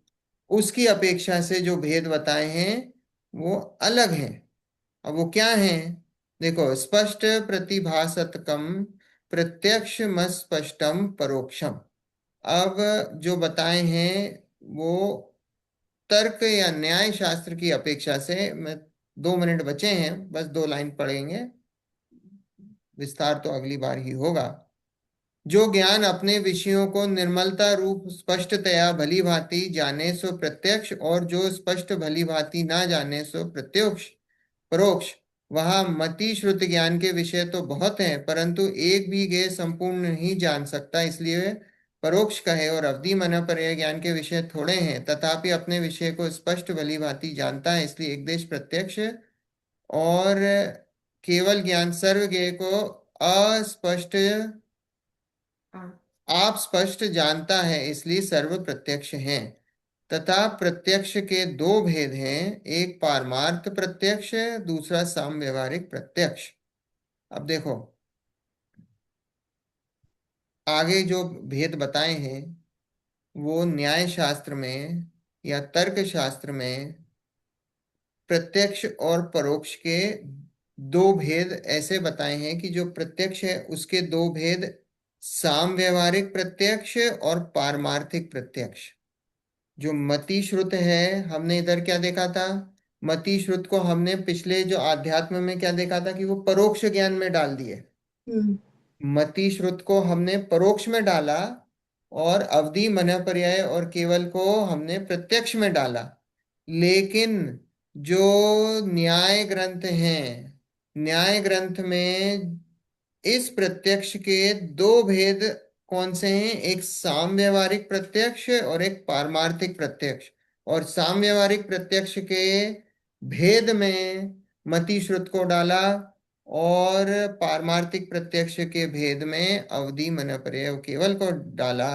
उसकी अपेक्षा से जो भेद बताए हैं वो अलग हैं। अब वो क्या है, देखो, स्पष्ट प्रतिभासतकम प्रत्यक्ष स्पष्टम परोक्षम। अब जो बताए हैं वो तर्क या न्याय शास्त्र की अपेक्षा से, मैं 2 मिनट बचे हैं, बस 2 लाइन पढ़ेंगे, विस्तार तो अगली बार ही होगा। जो ज्ञान अपने विषयों को निर्मलता रूप स्पष्टतया भली भांति जाने सो प्रत्यक्ष, और जो स्पष्ट भली भांति ना जाने सो प्रत्योक्ष परोक्ष। वहां मति श्रुति ज्ञान के विषय तो बहुत हैं, परंतु एक भी ज्ञेय संपूर्ण नहीं जान सकता, इसलिए परोक्ष कहे। और अवधि मन पर्याय ज्ञान के विषय थोड़े हैं, तथापि अपने विषय को स्पष्ट भली भांति जानता है, इसलिए एक देश प्रत्यक्ष। और केवल ज्ञान सर्व ज्ञेय को अस्पष्ट आप स्पष्ट जानता है, इसलिए सर्व प्रत्यक्ष हैं। तथा प्रत्यक्ष के दो भेद हैं, एक पारमार्थ प्रत्यक्ष, दूसरा साम व्यवहारिक प्रत्यक्ष। अब देखो आगे जो भेद बताए हैं वो न्याय शास्त्र में या तर्क शास्त्र में प्रत्यक्ष और परोक्ष के दो भेद ऐसे बताए हैं कि जो प्रत्यक्ष है उसके दो भेद, साम व्यवहारिक प्रत्यक्ष और पारमार्थिक प्रत्यक्ष। जो मति श्रुत है, हमने इधर क्या देखा था, मति श्रुत को हमने पिछले जो आध्यात्म में क्या देखा था कि वो परोक्ष ज्ञान में डाल दिए। हम्म, मति श्रुत को हमने परोक्ष में डाला और अवधि मन पर्याय और केवल को हमने प्रत्यक्ष में डाला। लेकिन जो न्याय ग्रंथ हैं, न्याय ग्रंथ में इस प्रत्यक्ष के दो भेद कौन से हैं, एक साम व्यवहारिक प्रत्यक्ष और एक पारमार्थिक प्रत्यक्ष। और साम व्यवहारिक प्रत्यक्ष के भेद में मति श्रुत को डाला, और पारमार्थिक प्रत्यक्ष के भेद में अवधि मन पर्याय केवल को डाला।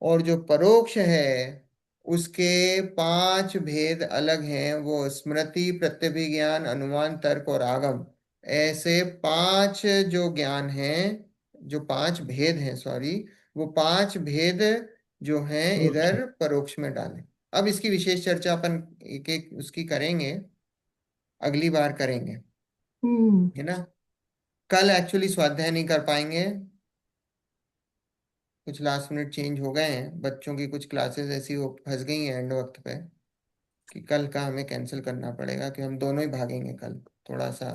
और जो परोक्ष है उसके 5 भेद अलग हैं, वो स्मृति, प्रत्यभिज्ञान, अनुमान, तर्क और आगम। ऐसे 5 जो ज्ञान हैं, जो 5 भेद हैं, सॉरी, वो 5 भेद जो हैं इधर परोक्ष में डाले। अब इसकी विशेष चर्चा अपन एक एक उसकी करेंगे, अगली बार करेंगे, हम्म, है ना। कल एक्चुअली स्वाध्याय नहीं कर पाएंगे, कुछ लास्ट मिनट चेंज हो गए हैं, बच्चों की कुछ क्लासेस ऐसी हो फंस गई हैं एंड वक्त पे कि कल का हमें कैंसिल करना पड़ेगा, कि हम दोनों ही भागेंगे कल थोड़ा सा।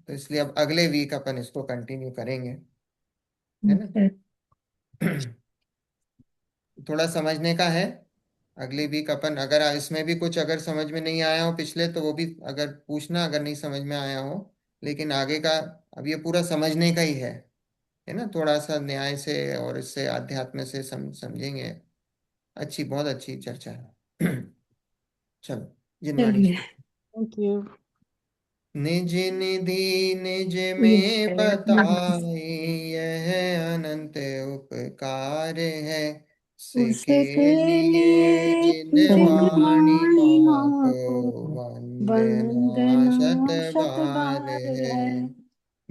तो इसलिए अब अगले वीक अपन इसको कंटिन्यू करेंगे, है ना। अच्छा, थोड़ा समझने का है। अगले वीक अपन, अगर इसमें भी कुछ अगर समझ में नहीं आया हो पिछले, तो वो भी अगर पूछना, अगर नहीं समझ में आया हो। लेकिन आगे का अब ये पूरा समझने का ही है ना। थोड़ा सा न्याय से और इससे आध्यात्म से समझेंगे। अच्छी, बहुत अच्छी चर्चा है। चलो, जिन चलिए। मानिश। Thank you. निज निधि निज निज में बताई, यह अनंत उपकार है। उसके उसके लिए लिए जिन जिन वाणी वाणी माँ माँ को को वंदना वंदना शत शत बार बार है। है,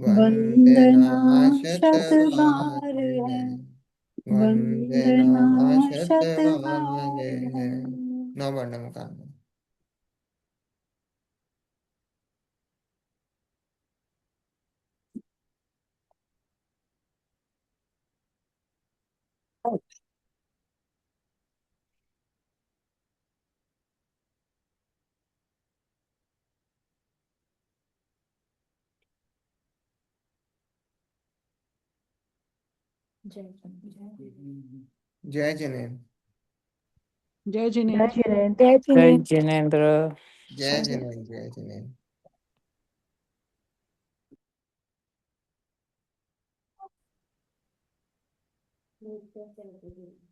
वंदना वंदना शत शत बार बार है, है। वंदना वंदना शत शत बार बार है। है। नववर्णम का। जय जय जय जिनेन्द्र। जय जय जिनेन्द्र। जिनेन्द्र। जय जय जिनेन्द्र। जिनेन्द्र। जय जिनेन्द्र। जय जिनेन्द्र। जय।